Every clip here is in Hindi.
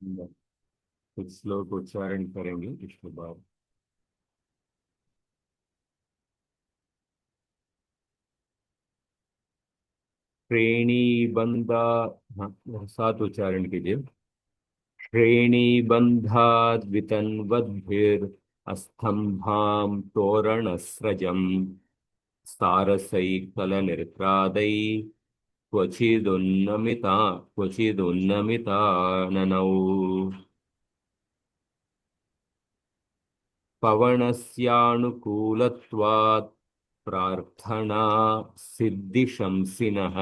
कुछ श्लोक उच्चारण करेंगे इसके बाद। श्रेणीबंधा, हाँ साथ उच्चारण कीजिए। श्रेणीबन्धाद्वितन्वद्भिरस्तम्भां तोरणस्रजम् सारसैकलनिर्त्रादै क्वचिदुन्नमिताननौ पवनस्यानुकूलत्वात् प्रार्थना सिद्धिशंसिनः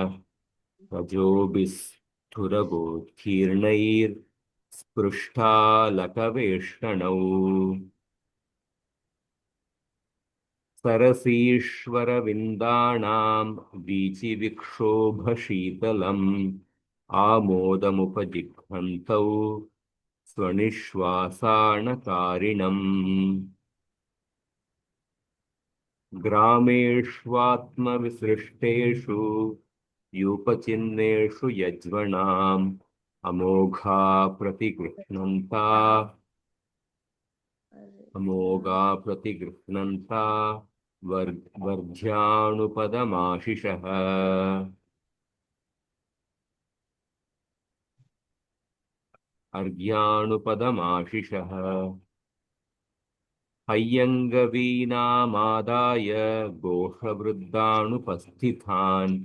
रजोभिस्फुरगोत्कीर्णैर्स्पृष्टालकवेष्टनौ सरसीश्वरविन्दाणां वीचिविक्षोभशीतलम् आमोदमुपजिह्वन्तौ स्वनिःश्वासानकारिणम् ग्रामेष्वात्मविसृष्टेषु यूपचिह्नेषु यज्वनाम् अमोघा प्रतिगृह्णन्ता अमोघा प्रतिगृह्णन्ता वर्ध्यानुपदमाशिषः अर्घ्यानुपदमाशिषः हय्यङ्गवीणामादाय घोषवृद्धानुपस्थितान्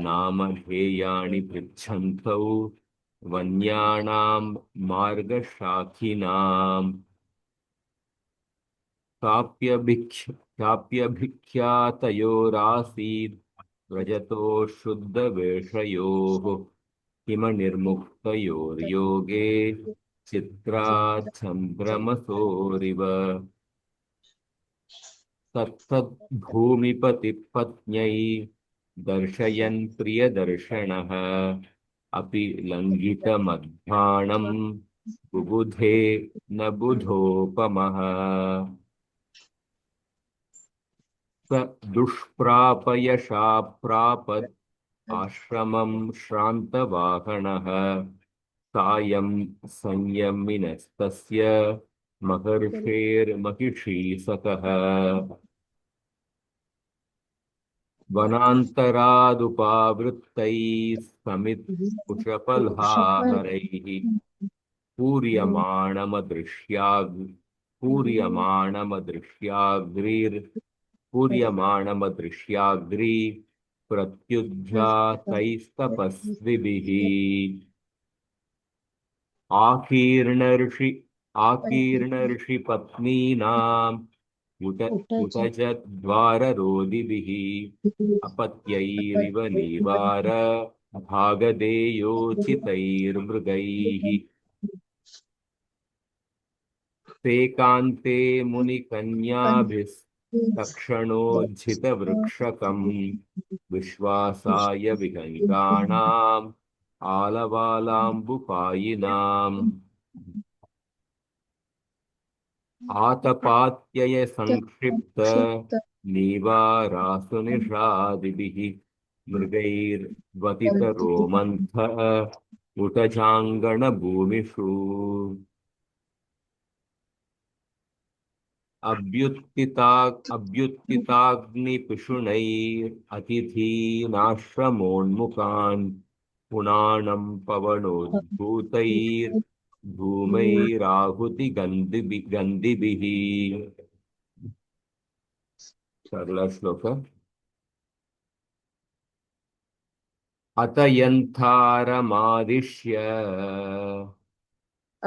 नामधेयानि पृच्छन्तौ वन्यानां मार्गशाखिनाम् चाप्यभिख्यातयोरासीत् व्रजतो शुद्धवेषयोः हिमनिर्मुक्तयोर्योगे चित्राच्छन्द्रमसोरिव तत्तद्भूमिपतिपत्न्यै दर्शयन् प्रियदर्शनः अपि लङ्घितमध्वानं बुबुधे न बुधोपमः स दुष्प्रापयशाप्रापद् आश्रमं श्रान्तवाहनः सायं संयमिनस्तस्य महर्षेर्महिषीसकः वनान्तरादुपावृत्तैः समित्कुशपल्हारैः पूर्यमाणमदृश्याग् पूर्यमाणमदृश्याग्री प्रत्युज्झातैस्तपस्विभिः आकीर्ण ऋषि उत च द्वाररोधिभिः अपत्यैरिव नीवार भागधेयोचितैर्मृगैः सेकान्ते मुनिकन्याभिस्तक्षणोज्झितवृक्षकम् विश्वासाय विहङ्गाणाम् आलवालाम्बुपायिनाम् आतपात्यय संक्षिप्त नीवारासु निषादिभिः मृगैर्वतितरोमन्थ उटजाङ्गणभूमिषु अभ्युत्थिताग्निपिशुनैरतिथीनाश्रमोन्मुखान् पुनानं पवनोद्भूतैर्धूमैराहुतिगन्धिभिः। सरला श्लोक। अत यन्थारमादिश्य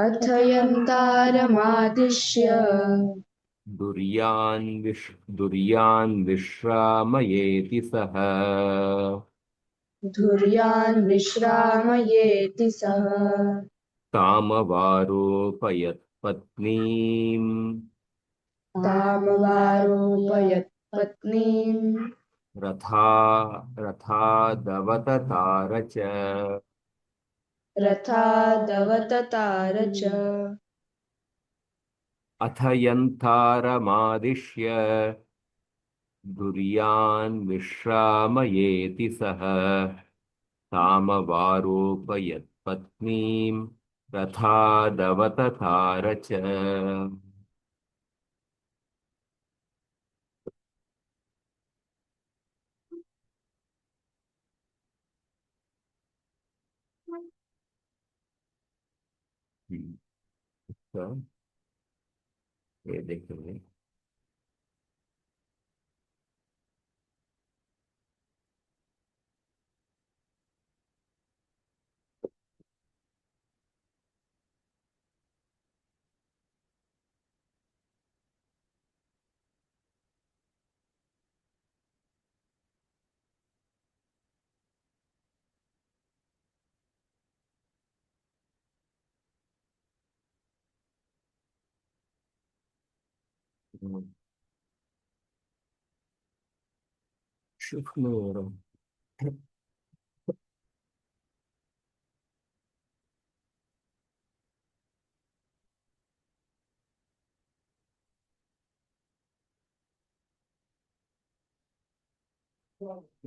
अथ यन्तारमादिश्य दुर्यान् विश्रामयेति सः धुर्यान् विश्रामयेति सः कामवारोपयत्पत्नीम् कामवारोपयत्पत्नीम् रथा रथादवततार च रथादवततार च अथ यन्तारमादिश्य दुर्यान् विश्रामयेति सः कामवारोपयत्पत्नीम् रथादवततार च। तो ये देखेंगे। शुभ में हो रहा हूँ।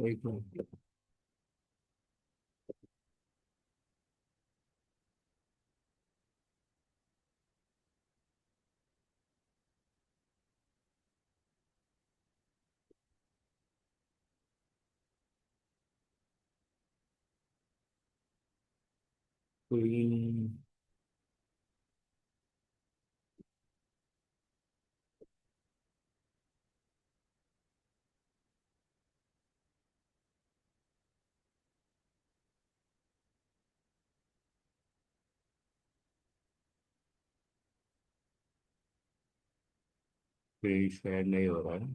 एक मिनट। कोई कोई शेयर नहीं हो रहा है।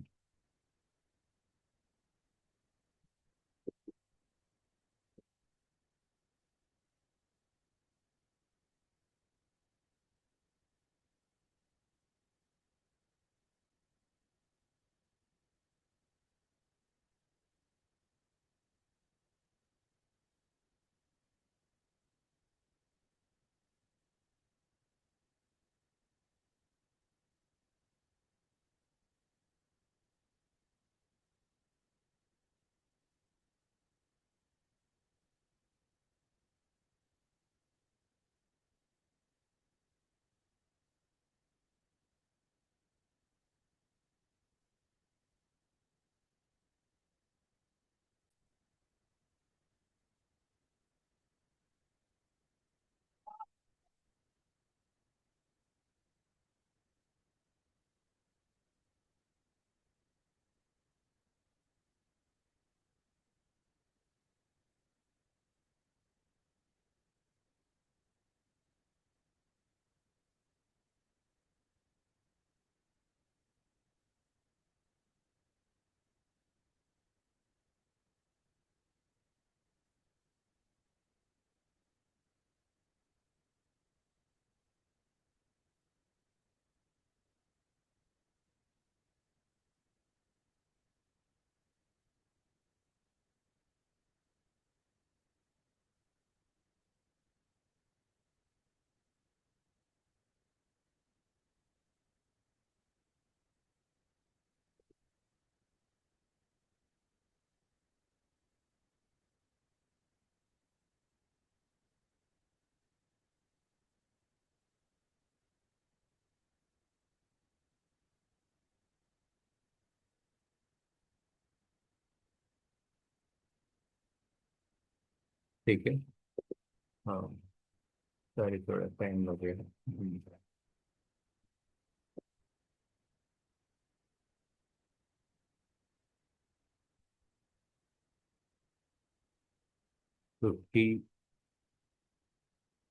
ठीक है। हाँ, सॉरी थोड़ा टाइम लगेगा। फिफ्टी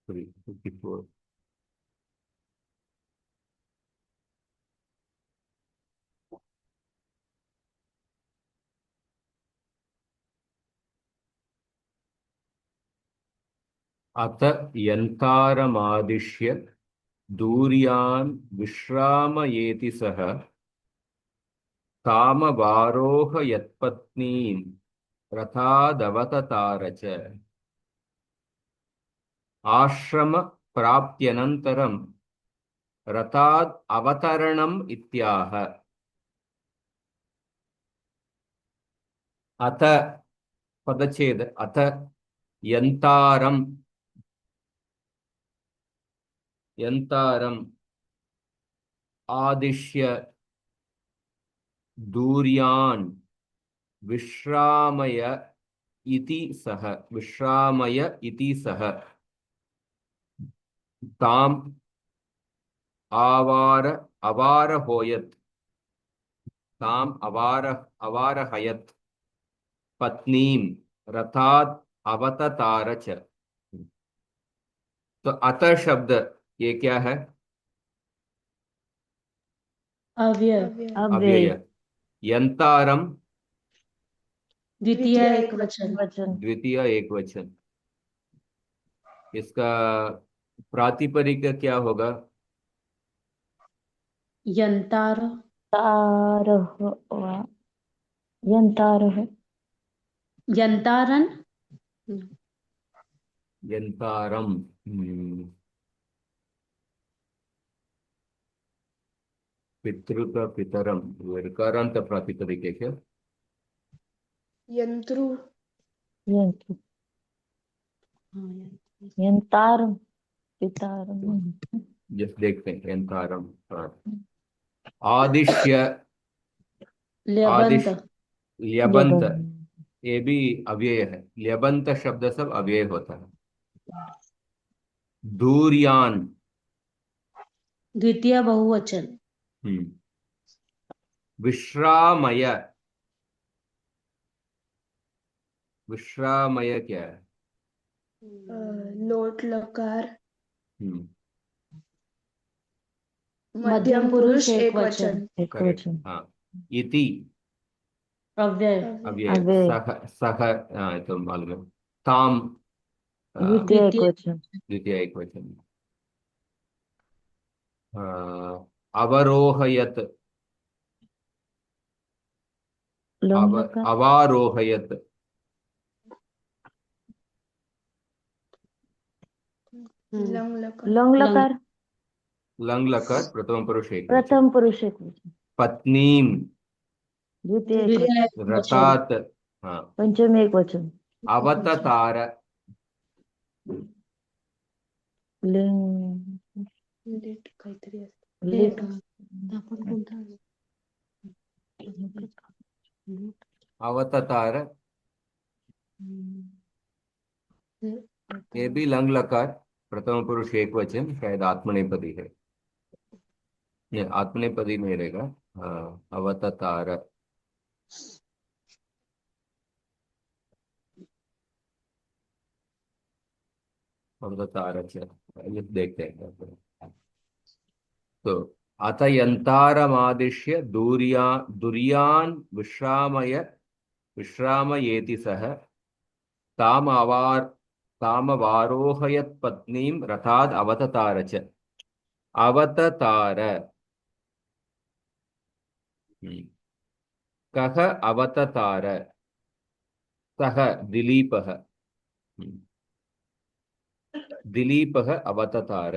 54। अत यन्तारमादिश्य दूर्यान् विश्रामयेति सः कामवारोहयत्पत्नीं रथादवततार च। आश्रमप्राप्त्यनन्तरं रथाद् अवतरणम् इत्याह। अथ पदच्छेद अथ यन्तारम् यन्तारम् आदिश्य दूर्यान् विश्रामय इति सः विश्रामय इति सः ताम् आवार अवारहोयत् ताम् अवारहयत् पत्नीं रथात् अवततार च। तो अतः शब्द ये क्या है? अव्यय। अव्यय। यंतारम द्वितीय एक वचन। द्वितीय एक वचन। इसका प्रातिपदिक क्या होगा? यंतार। यंतारः यंतारन। यंतारम। पितृक पितरम विकारांत प्रातिपदिक है क्या? यंत्रु। यंत्र यंतारम पितारम। जस्ट देखते हैं यंतारम। आदिश्य आदिश ल्यबंत। ल्यबंत ये भी अव्यय है। ल्यबंत शब्द सब अव्यय होता है। दूरयान द्वितीय बहुवचन। विश्रामय विश्रामय क्या है? लोट लकार। हम्म मध्यम पुरुष एक वचन। करेक्ट। हाँ। इति अव्यय। अव्यय। अव्यय। सह सह तो मालूम है। ताम द्वितीय एक द्वितीय वचन। द्वितीय एक वचन। अवरोहयत लंग अवारोहयत लंग लकार लंग लकार प्रथम पुरुष एक वचन। प्रथम पुरुष एक वचन। पत्नीम द्वितीय एक द्वितीय वचन। एक वचन। रथात हाँ पंचमी एक वचन। अवततार लिंग लेट काहीतरी असतं. लिट आपण कोणता अवततार ये भी लंग लकार प्रथम पुरुष एक वचन शायद आत्मनेपदी है। नहीं आत्मनेपदी नहीं रहेगा। अवततार अवततार ये देखते हैं। तो अथ यंतारमादिश्य दुर्यान विश्रामयेति सः तामवारोहयत् पत्नीं रथाद् अवततार च। अवततार कः अवततार? सः दिलीपः। दिलीपः अवततार।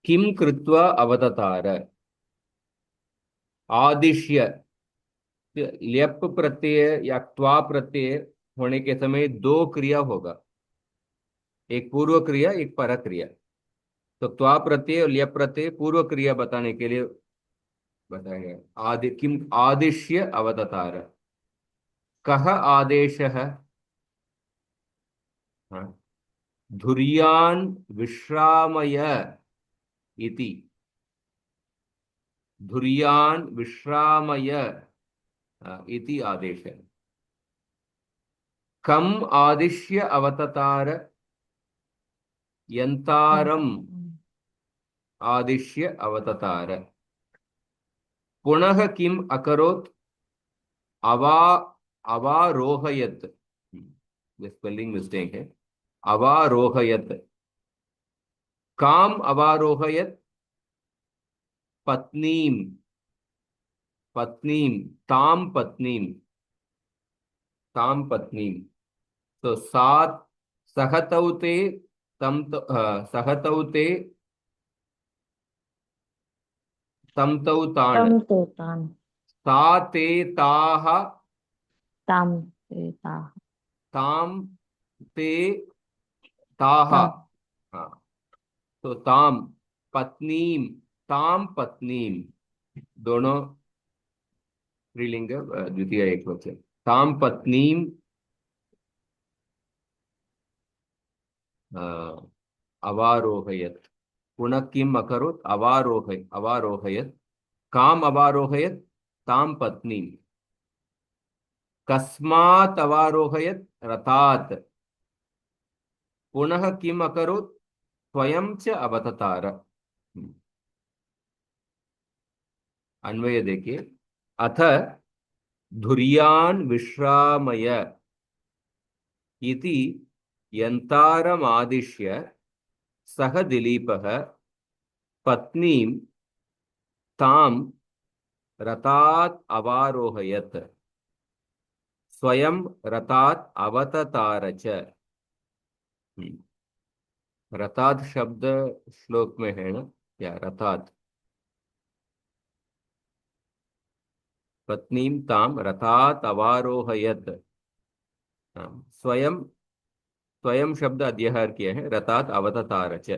किं कृत्वा अवततार? आदिश्य ल्यप प्रत्यय या त्वा प्रत्यय होने के समय दो क्रिया होगा। एक पूर्व क्रिया एक पर क्रिया। तो त्वा प्रत्यय और ल्यप प्रत्यय पूर्व क्रिया बताने के लिए बताएंगे। किम आदिश्य अवततार। कः आदेशः? हाँ, धुर्यान् विश्रामय इति। धुर्यान् विश्रामय इति आदेश है। कम आदिश्य अवततार? यंतारम आदिश्य अवततार। पुनः किम अकरोत्? अवा अवारोहयत। स्पेलिंग मिस्टेक है। अवारोहयत। काम अवारोहयत? पत्नीम पत्नीम ताम पत्नीम ताम पत्नीम। तो सात सहतौते सहतौते तमतौ ताण तम तो तान सा ते ताः ताम ते ताम ते ताः। ताम हाँ तो ताम पत्नीम, ताम पत्नीम, दोनों स्त्रीलिंग, द्वितीय एक वचन। ताम पत्नीम अवारोहयत, पुनः किम अकरोत्, अवारोहयत, काम अवारोहयत, ताम पत्नीम, कस्मात् अवारोहयत, रथात्, पुनः किम अकरोत्, स्वयं च अवततार। अन्वय देखिए। अथ धुर्यान् विश्रामय इति यन्तारमादिश्य सह दिलीपः पत्नीं ताम रथात् अवारोहयत, स्वयं रथात् अवततार च। रथात् शब्द श्लोक में है ना, क्या रथात्, पत्नीं ताम रथात् अवारोहयत। स्वयं, स्वयं शब्द अध्याहार किया है, रथात् अवततार च।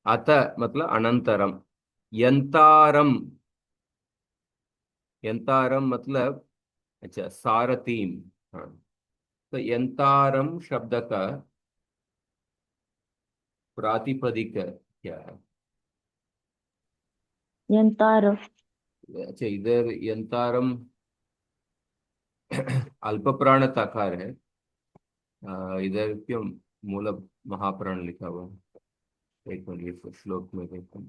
अत मतलब अनंतरम, यंतारम, यंतारम मतलब अच्छा सारथीम। हाँ, तो यंतारम शब्द का प्रातिपदिक क्या है? यंतार। अच्छा, इधर यंतारम अल्प प्राण तकार है। इधर क्यों मूल महाप्राण लिखा हुआ है? एक मिनट, श्लोक में देखो,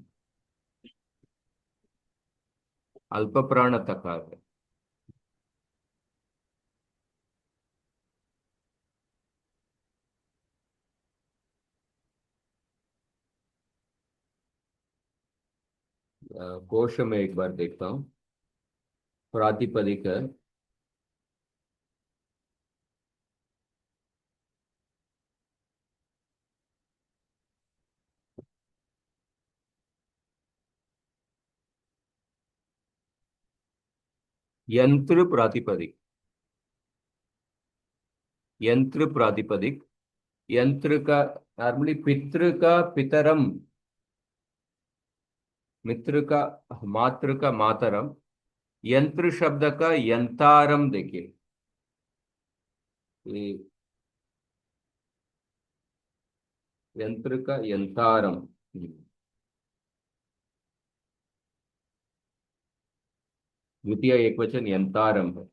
अल्प प्राण तकार है। कोश में एक बार देखता हूँ, प्रातिपदिक है। यंत्र प्रातिपदिक, यंत्र प्रातिपदिक, यंत्र का नॉर्मली पितृ का पितरम, मित्र का मातृ का मातरम, यंत्र शब्द का यंतारम देखिए। ये यंत्र का यंतारम, द्वितीय एक वचन यंतारम है।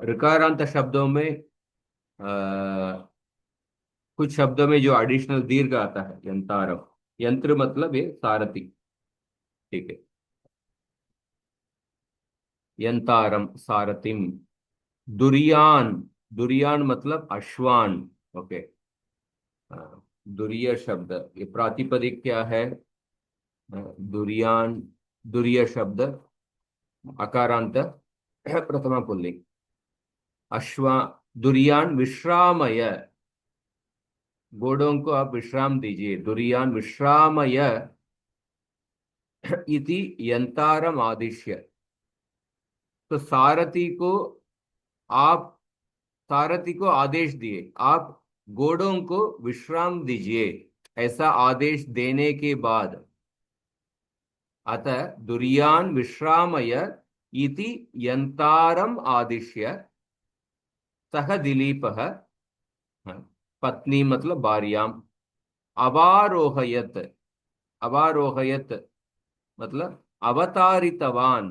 ऋकारांत शब्दों में कुछ शब्दों में जो एडिशनल दीर्घ आता है यंतारम, यंत्र मतलब ये सारथी, ठीक है। यंतारम सारथिम, दुरियान, दुरियान मतलब अश्वान, ओके। दुरिय शब्द, ये प्रातिपदिक क्या है? दुरियान, दुरिय शब्द अकारांत प्रथमा पुल्लिंग, अश्वा, दुरियान विश्रामय, घोड़ों को आप विश्राम दीजिए, दुरियान विश्रामय इति यंतारम आदिश्य। तो सारथी को आप, सारथी को आदेश दिए, आप घोड़ों को विश्राम दीजिए, ऐसा आदेश देने के बाद, अतः दुर्यान विश्रामय इति यंतारम आदिश्य सह दिलीपः, पत्नी मतलब भार्याम, अवारोहयत, अवारोहयत मतलब अवतारितवान,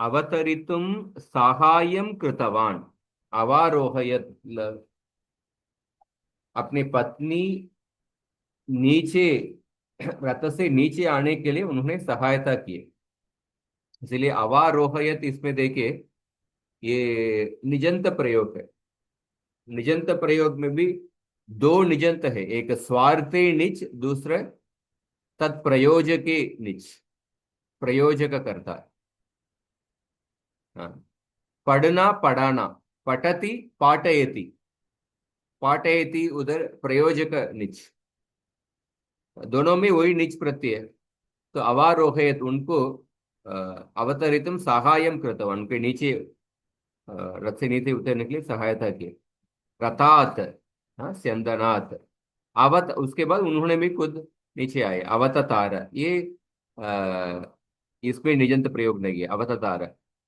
अवतरितुम साहाय्यम कृतवान, अवारोहयत अपनी पत्नी नीचे, रथ से नीचे आने के लिए उन्होंने सहायता की, इसलिए अवारोहयत इसमें देखिए ये निजंत प्रयोग है। निजंत प्रयोग में भी दो निजंत है, एक स्वार्थे निच, दूसरा तत्प्रयोजके निच, प्रयोजक करता है। हाँ, पढ़ना पढ़ाना, पठति पाठयति, पाठयति उधर प्रयोजक निच, दोनों में वही निच प्रत्यय है। तो अवारोहयत उनको अवतरितुम सहायम कृतवान, उनके नीचे रथ से नीचे उतरने के लिए सहायता की। रथात, हाँ, स्यंदनात। अवत, उसके बाद उन्होंने भी खुद नीचे आए। अवततार, ये इसमें निजंत प्रयोग नहीं है। अवततार,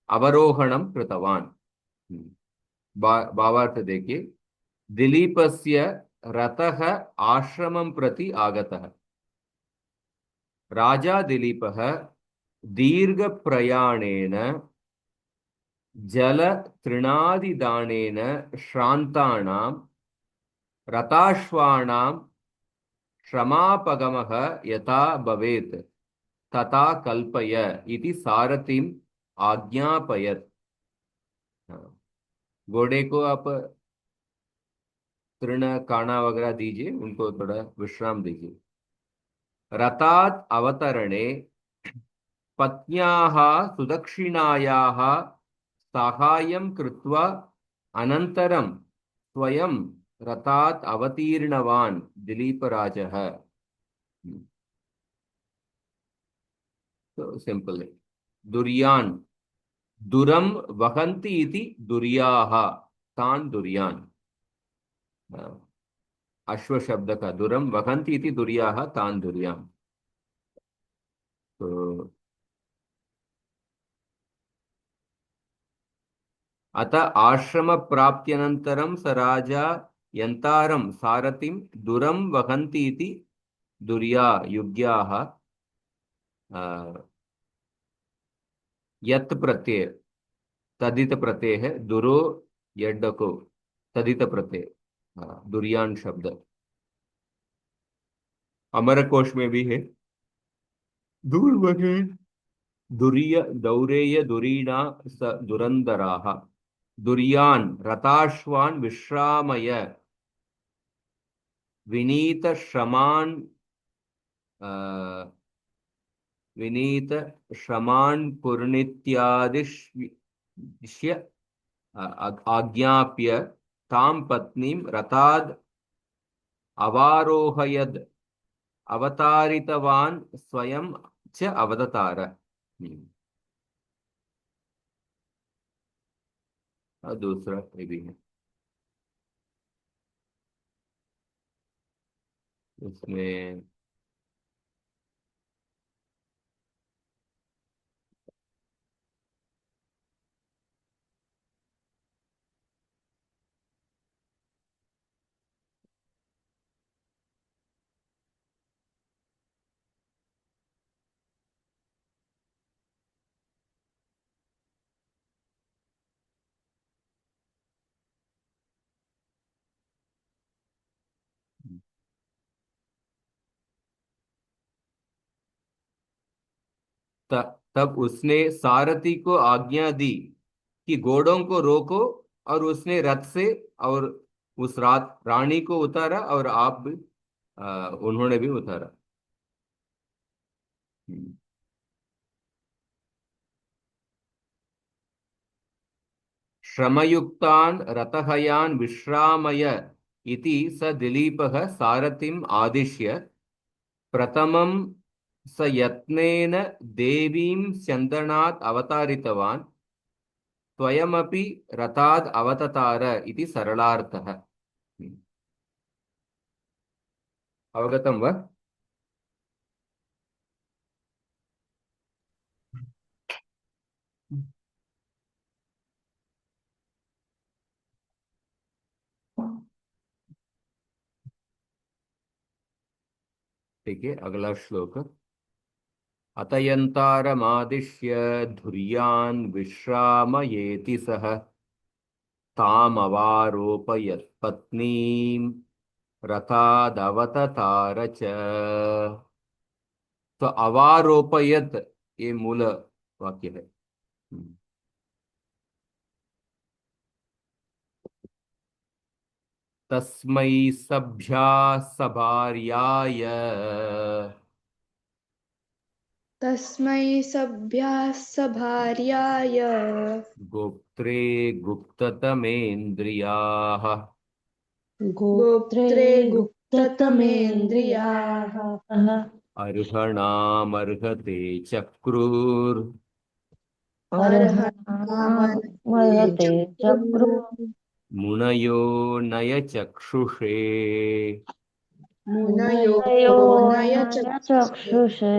अवरोहणम कृतवान। भावार्थ देखिए। दिलीपस्य रथः आश्रमं प्रति आगतः। राजा दिलीपः दीर्घप्रयाणेन जलतृणादिदानेन श्रान्तानां रताश्वानां श्रमापगमः यथा भवेत् तथा कल्पय इति सारथिम् आज्ञापयत्। हाँ, घोड़े को आप तृण काना वगैरह दीजिए, उनको थोड़ा विश्राम दीजिए। रथात् अवतरणे पत्न्याः सुदक्षिणायाः साहाय्यं कृत्वा अनन्तरं स्वयं रथात् अवतीर्णवान् दिलीपराजः। तो सिंपल है। दुर्यान्, दुरं वहन्ति इति दुर्याः, तान् दुर्यान्। हाँ, अश्व शब्द का दुरं वहन्ति इति दुर्याः तान् दुर्यान्। तो अतः आश्रम प्राप्त्यनन्तरं स राजा यन्तारं सारथिं दुरं वहन्ति इति दुर्या युग्याः। यत् प्रत्यय, तदित प्रत्यय है। दुरो यड्डको, तदित प्रत्यय। दुर्यान शब्द अमर कोश में भी है। दूर वगे दुरीय दौरेय दुरीणा स दुरंदराः। दुर्यान रताश्वान विश्रामय विनीत श्रमान, विनीत श्रमान पुरनित्यादिश्य आज्ञाप्य तां पत्नीं रथाद् अवारोहयद अवतारितवान् स्वयं च अवततार। और दूसरा ये भी है उसमें। तब उसने सारथी को आज्ञा दी कि घोड़ों को रोको, और उसने रथ से और उस रात रानी को उतारा, और आप भी, उन्होंने भी उतारा। हम्म। श्रमयुक्तान् रथहयान् विश्रामय इति स दिलीपः सारथिम् आदिश्य प्रथमं स यत्नेन देवीं स्यन्दनात् अवतारितवान् स्वयमपि रथाद् अवततार इति सरलार्थः। अवगतं वा? ठीक है, अगला श्लोक। अतयन्तारमादिश्य धुर्यान् विश्रामयेति सः तामवारोपयत् पत्नीं रथादवततार च। तो अवारोपयत, ये मूल वाक्य है। तस्मै सभ्या सभार्याय तस्मै सभ्यास्य भार्याय गोप्त्रे गुप्ततमेन्द्रियाः गोप्त्रे गुप्ततमेन्द्रियाः अर्हणामर्हते चक्रुर् अर्हणामर्हते चक्रु मुनयो नय चक्षुषे मुनयो तयो नय नय चक्षुषे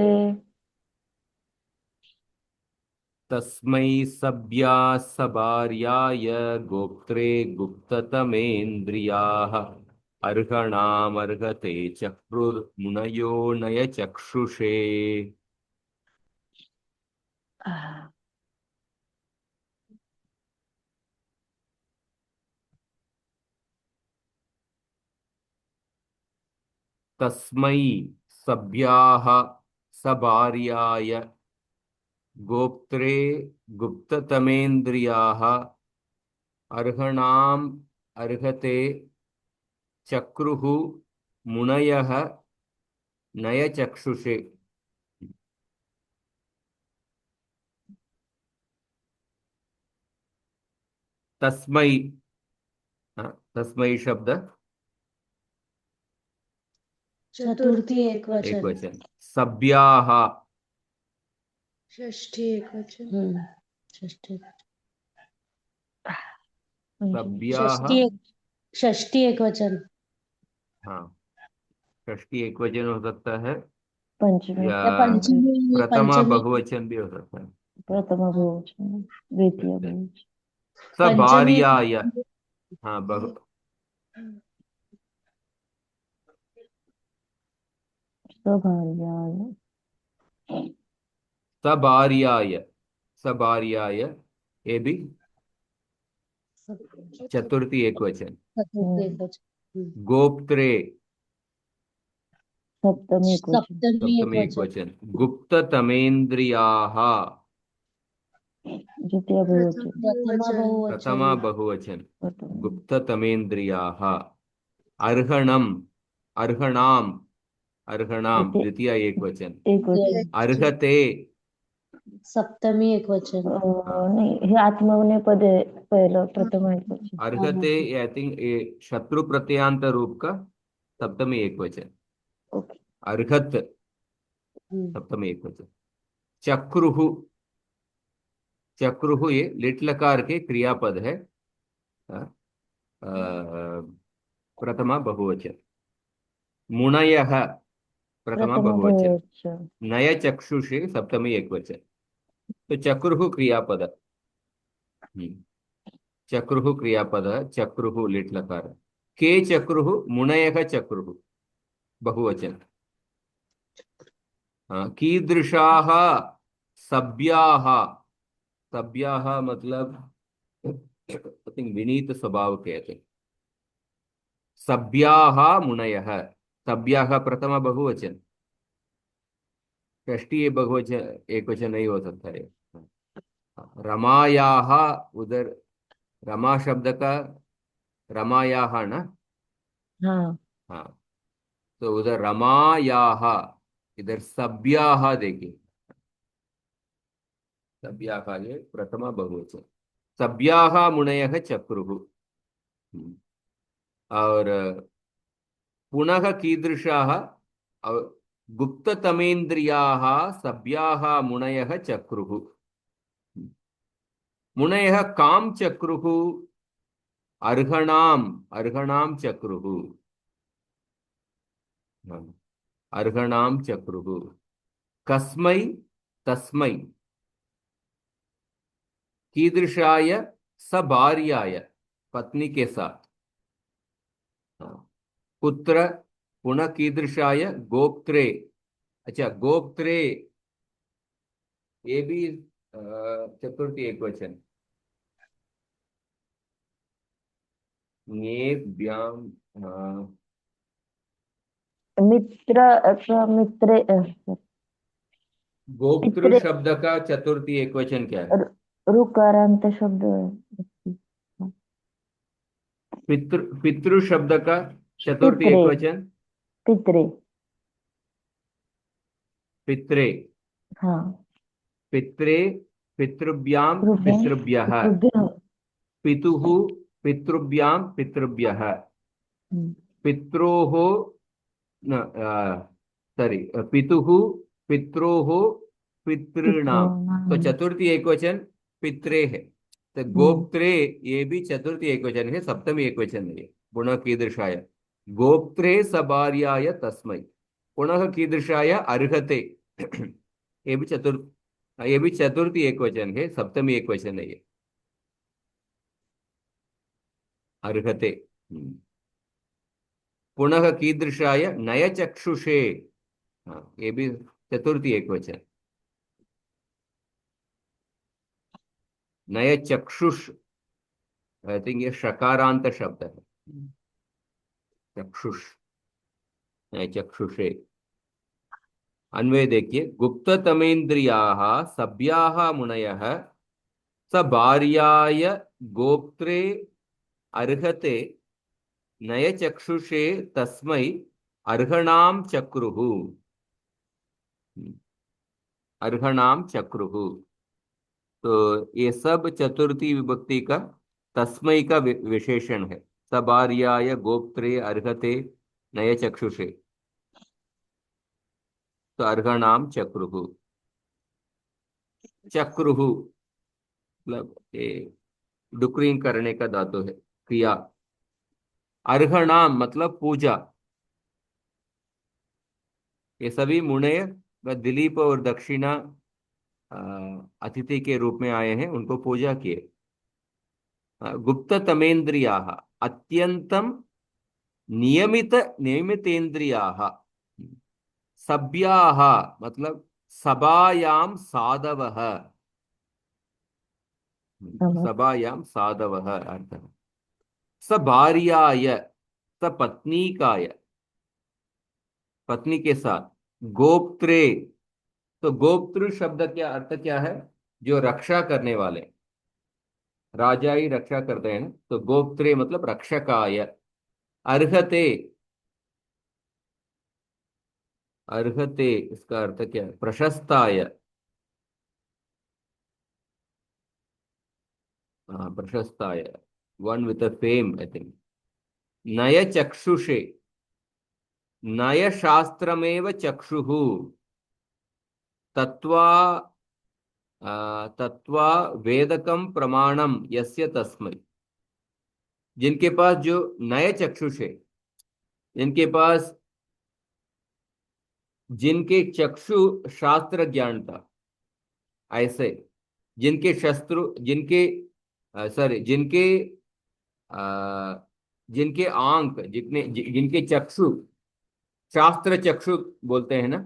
तस्मै सभार्याय गोप्त्रे गुप्ततमेन्द्रियाः अर्हणामर्हते चक्षुर्मुनयो नय चक्षुषे। तस्मै सभार्याय गोप्त्रे गुप्ततमेन्द्रियाः अर्हणाम अर्हते चक्रुः मुनयः नय चक्षुषे। तस्मै, तस्मै शब्द चतुर्थी एक एक वचन, वचन। सभ्याः षष्ठी एक वचन, षष्ठी सभ्याः, षष्ठी एक वचन, हाँ षष्ठी एक वचन हो सकता है पंचमी या या पंचमी प्रथमा बहुवचन भी हो सकता है। प्रथम बहुवचन द्वितीय बहुवचन पंचमी सभार्याय, हाँ सभार्याय सभार्याय, सभार्याय ये भी चतुर्थी एक वचन। चतुर्थी एक वचन, गोप्त्रे सप्तमी एक वचन सप्तमी एक सप्तमी एक वचन, वचन। गुप्ततमेन्द्रियाः द्वितीय बहुवचन प्रथमा बहुवचन। प्रथम गुप्ततमेन्द्रियाः अर्हणम्, अर्हणाम, अर्हणाम द्वितीय द्वितीय एक वचन। एक वचन अर्हते, सप्तमी एक वचन, नाही हे आत्मनेपद आहे पहिलं प्रथम एक वचन अर्हते आई थिंक शत्रु प्रत्यांत रूप का सप्तमी एक वचन। ओके अर्हत सप्तमी एक वचन। चक्रुः, चक्रुः ये लिट लकार के क्रियापद है, प्रथमा बहुवचन। मुनयः प्रथमा प्रथम बहुवचन। बहुवचन नय चक्षुषे सप्तमी एक वचन। तो चक्रुः क्रियापद, चक्रुः क्रियापद, चक्रुः लिट लकार। के चक्रुः मुनयः चक्रुः बहुवचन। कीदृशाः सभ्याः, सभ्याः मतलब आई थिंक विनीत स्वभाव कहते हैं। सभ्याः मुनयः, सभ्याः प्रथमा बहुवचन, षष्ठी बहुवचन एक वचन नहीं हो सकता है। रमायाः, उधर रमा शब्द का रमायाः ना, हाँ हाँ तो उधर रमायाः, इधर सभ्याः देखिए, सभ्याः ये प्रथमा बहुवचन। सभ्याः मुनयः चक्रुः। और पुनः कीदृशाः गुप्ततमेन्द्रियाः सभ्याः मुनयः चक्रुः। मुनयः कां चक्रुः, अर्हणाम, अर्हणाम चक्रुः, अर्हणाम चक्रुः। कस्मै, तस्मै, कीदृशाय, सभार्याय पत्नी के साथ। पुत्र पुनः कीदृशाय, गोप्त्रे, अच्छा गोप्त्रे ये भी चतुर्थी एक वचन। ज्ञेभ्याम, मित्र अथवा मित्रे गोप्तृ मित्रे शब्द का चतुर्थी एक वचन क्या है? ऋकारांत शब्द पितृ, पितृ शब्द का चतुर्थी पित्रे एक वचन पित्रे पित्रे। हाँ पित्रे, पितृभ्याम पितृभ्यां पितृभ्यः। पितृभ्यः पितुः, पितृभ्याम पितृभ्यः। हम्म, पित्रोः, सॉरी, पितुः पित्रोः पितॄणाम। तो पितॄणां चतुर्थी एक वचन पित्रे है। तो गोप्त्रे ये भी चतुर्थी एक वचन है, सप्तमी एक वचन है। पुनः कीदृशाय गोप्त्रे सभार्याय तस्मै, पुनः कीदृशाय अर्हते ये भी चतुर्थी एक वचन है, सप्तमी एक वचन है ये, अर्हते। पुनः कीदृशाय नय चक्षुषे, हाँ ये भी चतुर्थी एक वचन। नय चक्षुष, आई थिंक ये शकारांत शब्द है, चक्षुष, नय चक्षुषे। अन्वय देखिए, गुप्ततमेन्द्रियाः सभ्याः मुनयः स भार्याय गोप्त्रे अर्हते नय चक्षुषे तस्मै अर्हणाम चक्रुः, अर्हणाम चक्रुः। तो ये सब चतुर्थी विभक्ति का तस्मै का विशेषण है। सभार्याय गोप्त्रे अर्हते नय चक्षुषे, तो अर्हणाम चक्रुः। चक्रुः मतलब ये डुकरिंग करने का धातु है, क्रिया। अर्हणाम मतलब पूजा। ये सभी मुने व दिलीप और दक्षिणा अतिथि के रूप में आए हैं, उनको पूजा किए। गुप्त तमेन्द्रियाः अत्यंतम नियमित नियमितेन्द्रियाः, सभ्याः मतलब सभायां साधवः, सभायां साधवः अर्थः। स भार्याय, स पत्नीकाय, पत्नी के साथ। गोप्त्रे, तो गोप्त्र शब्द क्या अर्थ क्या है, जो रक्षा करने वाले, राजा ही रक्षा करते हैं ना, तो गोप्त्रे मतलब रक्षकाय। अर्हते, अर्हते इसका अर्थ क्या है, प्रशस्ताय, हाँ प्रशस्ताय, one with a fame I think. नय चक्षुषे, नय शास्त्रमेव चक्षुः, तत्वा तत्वा वेदकम प्रमाणम यस्य तस्मै, जिनके पास जो नए चक्षुष है, जिनके पास, जिनके चक्षु शास्त्र ज्ञान था, ऐसे जिनके शस्त्र, जिनके सॉरी जिनके अ, जिनके आंख, जिनके चक्षु शास्त्र चक्षु बोलते हैं ना,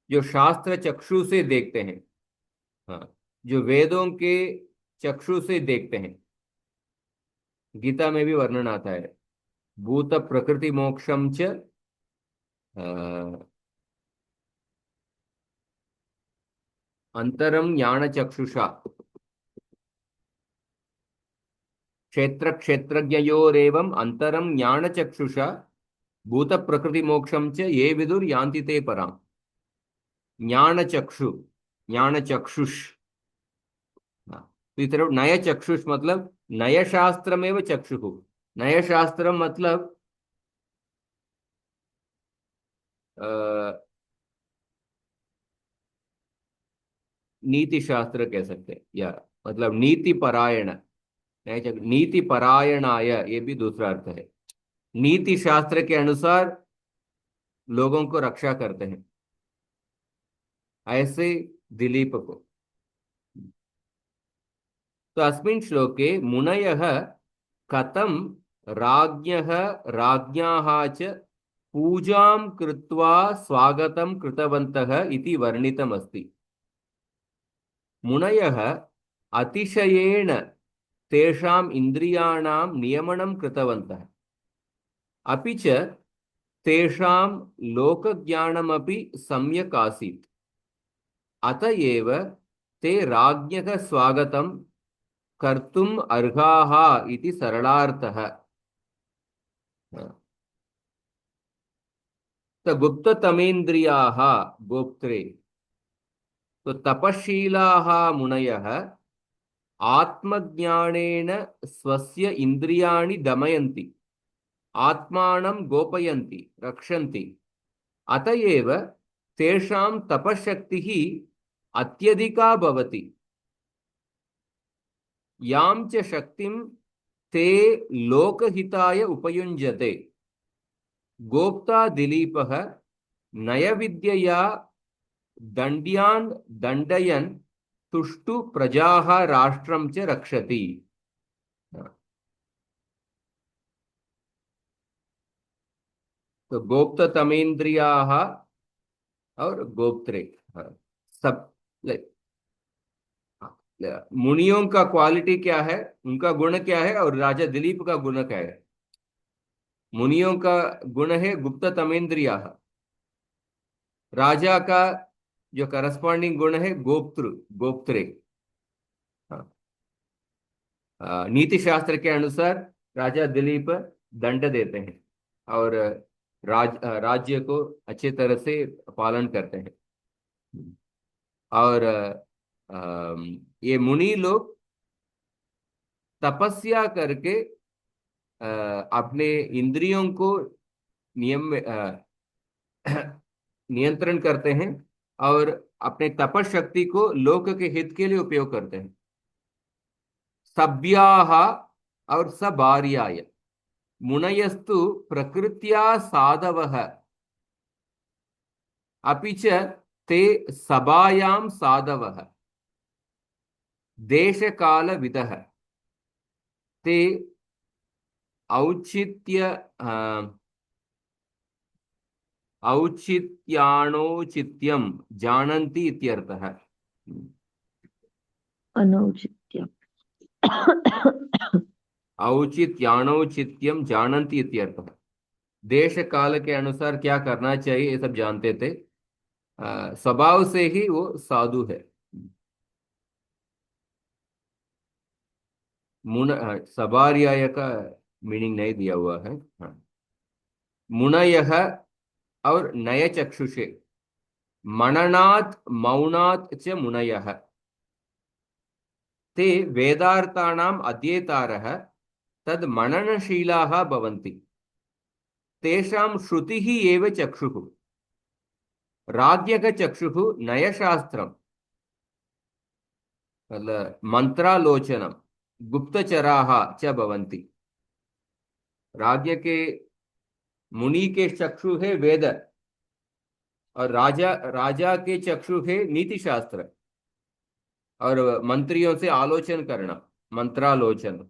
जो शास्त्र चक्षु से देखते हैं, हाँ जो वेदों के चक्षु से देखते हैं। गीता में भी वर्णन आता है, भूत प्रकृति मोक्षम च अंतरम ज्ञान चक्षुषा, क्षेत्र क्षेत्रज्ञयोरेवं अंतरम ज्ञान चक्षुषा भूत प्रकृति मोक्षम च ये विदुर यान्ति ते पराम। ज्ञान चक्षु, ज्ञान चक्षुष, हाँ, तो इस तरफ नय चक्षुष मतलब नय शास्त्रमेव चक्षुः। नय शास्त्र मतलब अ, नीति शास्त्र कह सकते हैं, या मतलब नीति परायण, नीति परायणाय ये भी दूसरा अर्थ है। नीति शास्त्र के अनुसार लोगों को रक्षा करते हैं, ऐसे दिलीप को। तो अस्मिन् श्लोके मुनयः कथं राज्ञः राज्ञाः च पूजां कृत्वा स्वागतं कृतवन्तः इति वर्णितमस्ति। मुनयः अतिशयेन तेषाम् इन्द्रियाणां नियमनं कृतवन्तः, अपि च तेषां लोकज्ञानमपि सम्यक् आसीत्, अत एव ते राज्ञः स्वागतं कर्तुम् अर्हाः इति सरलार्थः। तो गुप्ततमेन्द्रियाः गोप्त्रे, तो तपशीलाः मुनयः आत्मज्ञानेन स्वस्य इन्द्रियाणि दमयन्ति, आत्मानं गोपयन्ति, रक्षन्ति, अत एव तेषां तपशक्तिः अत्यधिका भवति। यां च शक्तिं ते लोकहिताय उपयुञ्जते। गोप्ता दिलीपः नयविद्यया दण्ड्यान् दण्डयन् तुष्टु प्रजाः राष्ट्रं च रक्षति। तो गोप्त तमेंद्रियाः और गोप्त्रे, सब मुनियों का क्वालिटी क्या है, उनका गुण क्या है, और राजा दिलीप का गुण क्या है। मुनियों का गुण है गुप्त तमेंद्रिया, राजा का जो करस्पॉन्डिंग गुण है गोप्त्र गोप्त्रे। हाँ, नीति शास्त्र के अनुसार राजा दिलीप दंड देते हैं और राज्य को अच्छे तरह से पालन करते हैं। और ये मुनि लोग तपस्या करके अपने इंद्रियों को नियम में नियंत्रण करते हैं और अपने तपस शक्ति को लोक के हित के लिए उपयोग करते हैं। सभ्याः और सभार्याय मुनयस्तु प्रकृत्या साधवः अपि च ते सभायां साधवः देशकालविदः ते औचित्य औचित्याणौचित्यं जानन्ति इत्यर्थः। अनौचित्यम्। औचित्याणौचित्यं जानन्ति इत्यर्थः। देश काल के अनुसार क्या करना चाहिए ये सब जानते थे। स्वभाव से ही वो साधु है। सबार्याय का मीनिंग नहीं दिया हुआ है। हाँ। मुनयः और नय चक्षुषे मननात् मौनात् च मुनयः ते वेदार्थानाम् अध्येतारः तद् मननशीलाः भवन्ति। तेषां श्रुतिः एव चक्षुः। राज्ञः चक्षुः नयशास्त्रम् मंत्रालोचनम गुप्तचराः च भवन्ति। राज्य के मुनि के चक्षु है वेद और राजा राजा के चक्षु है नीति शास्त्र और मंत्रियों से आलोचन करना मंत्रालोचन,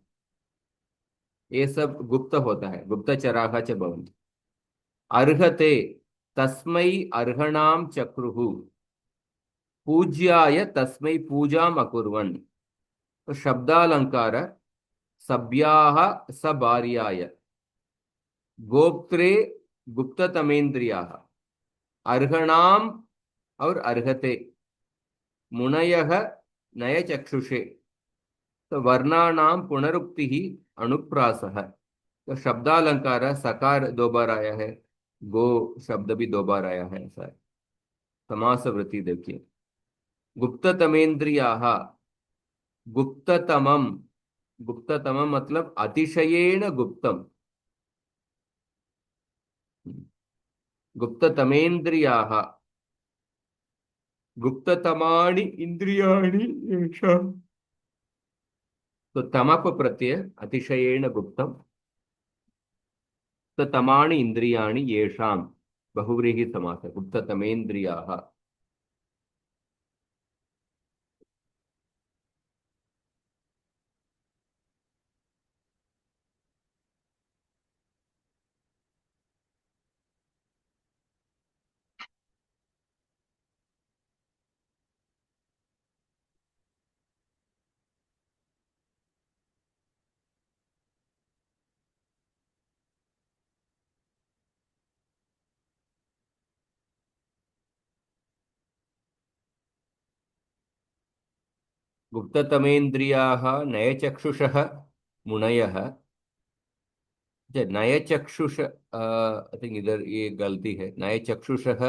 ये सब गुप्त होता है। गुप्तचराः च भवन्ति। अर्हते तस्मै अर्हणाम चक्रुः पूज्याय तस्मै पूजाम अकुर्वन्। तो शब्दालंकार सभ्याः सभार्याय गोप्त्रे गुप्ततमेन्द्रियाः अर्हणाम और अर्हते मुनयः नय चक्षुषे। तो वर्णानाम पुनरुक्ति ही अनुप्रासः। तो शब्दालंकार सकार दो बार आया है, गो शब्द भी दो बार आया है, ऐसा है। समास वृत्ति देखिए। गुप्ततमेन्द्रियाः गुप्ततमम, गुप्ततमम मतलब अतिशयेन गुप्तम। गुप्ततमेन्द्रियाः गुप्ततमानि इंद्रियाणि येषाम्। तो तमप प्रत्यय अतिशयेन गुप्तम, तो तमानि इंद्रियाणि येषाम् बहुव्रीहि समास गुप्ततमेन्द्रियाः। गुप्ततमेन्द्रियाः नयचक्षुषः मुनयः। नयचक्षुष आई थिंक इधर ये गलती है, नयचक्षुषः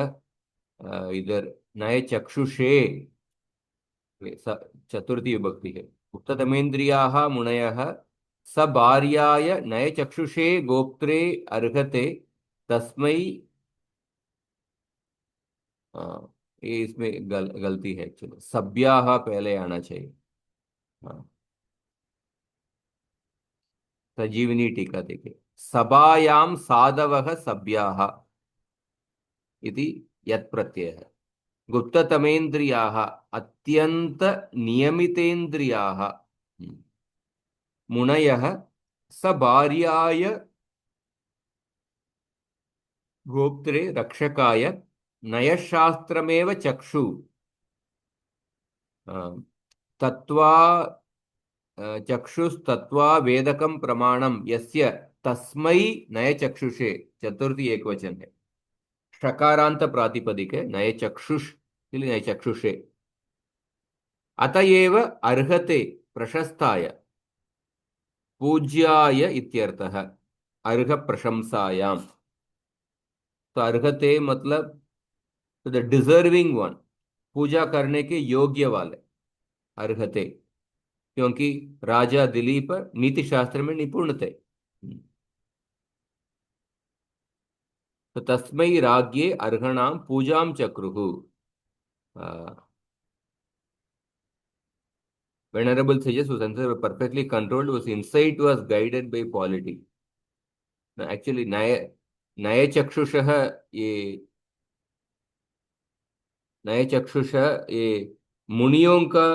इधर नयचक्षुषे चतुर्थी विभक्ति है। गुप्ततमेन्द्रियाः मुनयः सभार्याय नयचक्षुषे गोप्त्रे अर्हते तस्मै। ये इसमें गलती है, चलो सभ्याः पहले आना चाहिए। हाँ, संजीवनी टीका देखिए, सभायां साधवः सभ्याः इति यत् प्रत्ययः, गुप्ततमेन्द्रियाः अत्यंत नियमितेन्द्रियाः, मुनयः सभार्याय गोप्त्रे रक्षकाय नयशास्त्रमेव चक्षु तत्वा चक्षुस्तत्वा वेदकं प्रमाणम यस्य तस्मै नय चक्षुषे, चतुर्थी एक वचन है, षकारांत प्रातिपदिक है, नय चक्षुष इसलिए नय चक्षुषे, अतएव अर्हते प्रशस्ताय पूज्याय इत्यर्थः, अर्ह प्रशंसायाम। तो अर्हते मतलब द डिजर्विंग वन, पूजा करने के योग्य वाले, अर्हते, क्योंकि राजा दिलीप नीति शास्त्र में निपुण थे। तो तस्मै राज्ञे अर्हणाम पूजाम चक्रुः। Venerable sages whose answers were perfectly controlled, whose insight was guided by polity. Actually, नय चक्षुषः, ये नए चक्षुष ये मुनियों का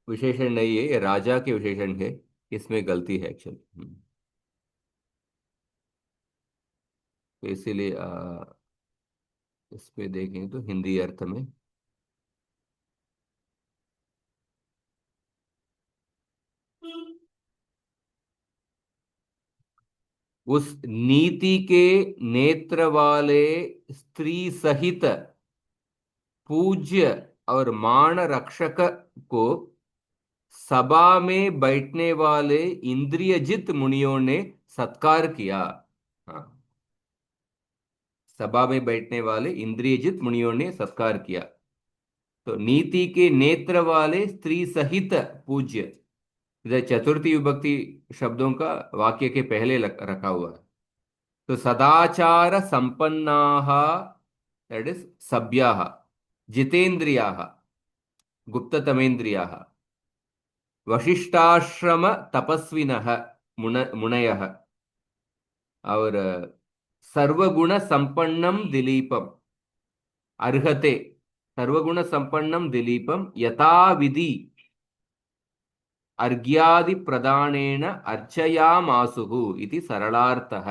विशेषण नहीं है, ये राजा के विशेषण है, इसमें गलती है एक्चुअली। तो इसीलिए इस पे देखें तो हिंदी अर्थ में उस नीति के नेत्र वाले स्त्री सहित पूज्य और मान रक्षक को सभा में बैठने वाले इंद्रियजित मुनियों ने सत्कार किया। हाँ, सभा में बैठने वाले इंद्रियजित मुनियों ने सत्कार किया। तो नीति के नेत्र वाले स्त्री सहित पूज्य, इधर चतुर्थी विभक्ति शब्दों का वाक्य के पहले रखा हुआ है। तो सदाचार संपन्नाः, दैट इज सभ्याः, जितेन्द्रियाः, गुप्ततमेन्द्रियाः, वशिष्ठाश्रम तपस्विनः, मुनयः, और सर्वगुण संपन्नम दिलीपम, अर्हते सर्वगुण संपन्नम दिलीपम यथा विधि अर्घ्यादि प्रदानेन अर्चयामासुः इति सरलार्थः।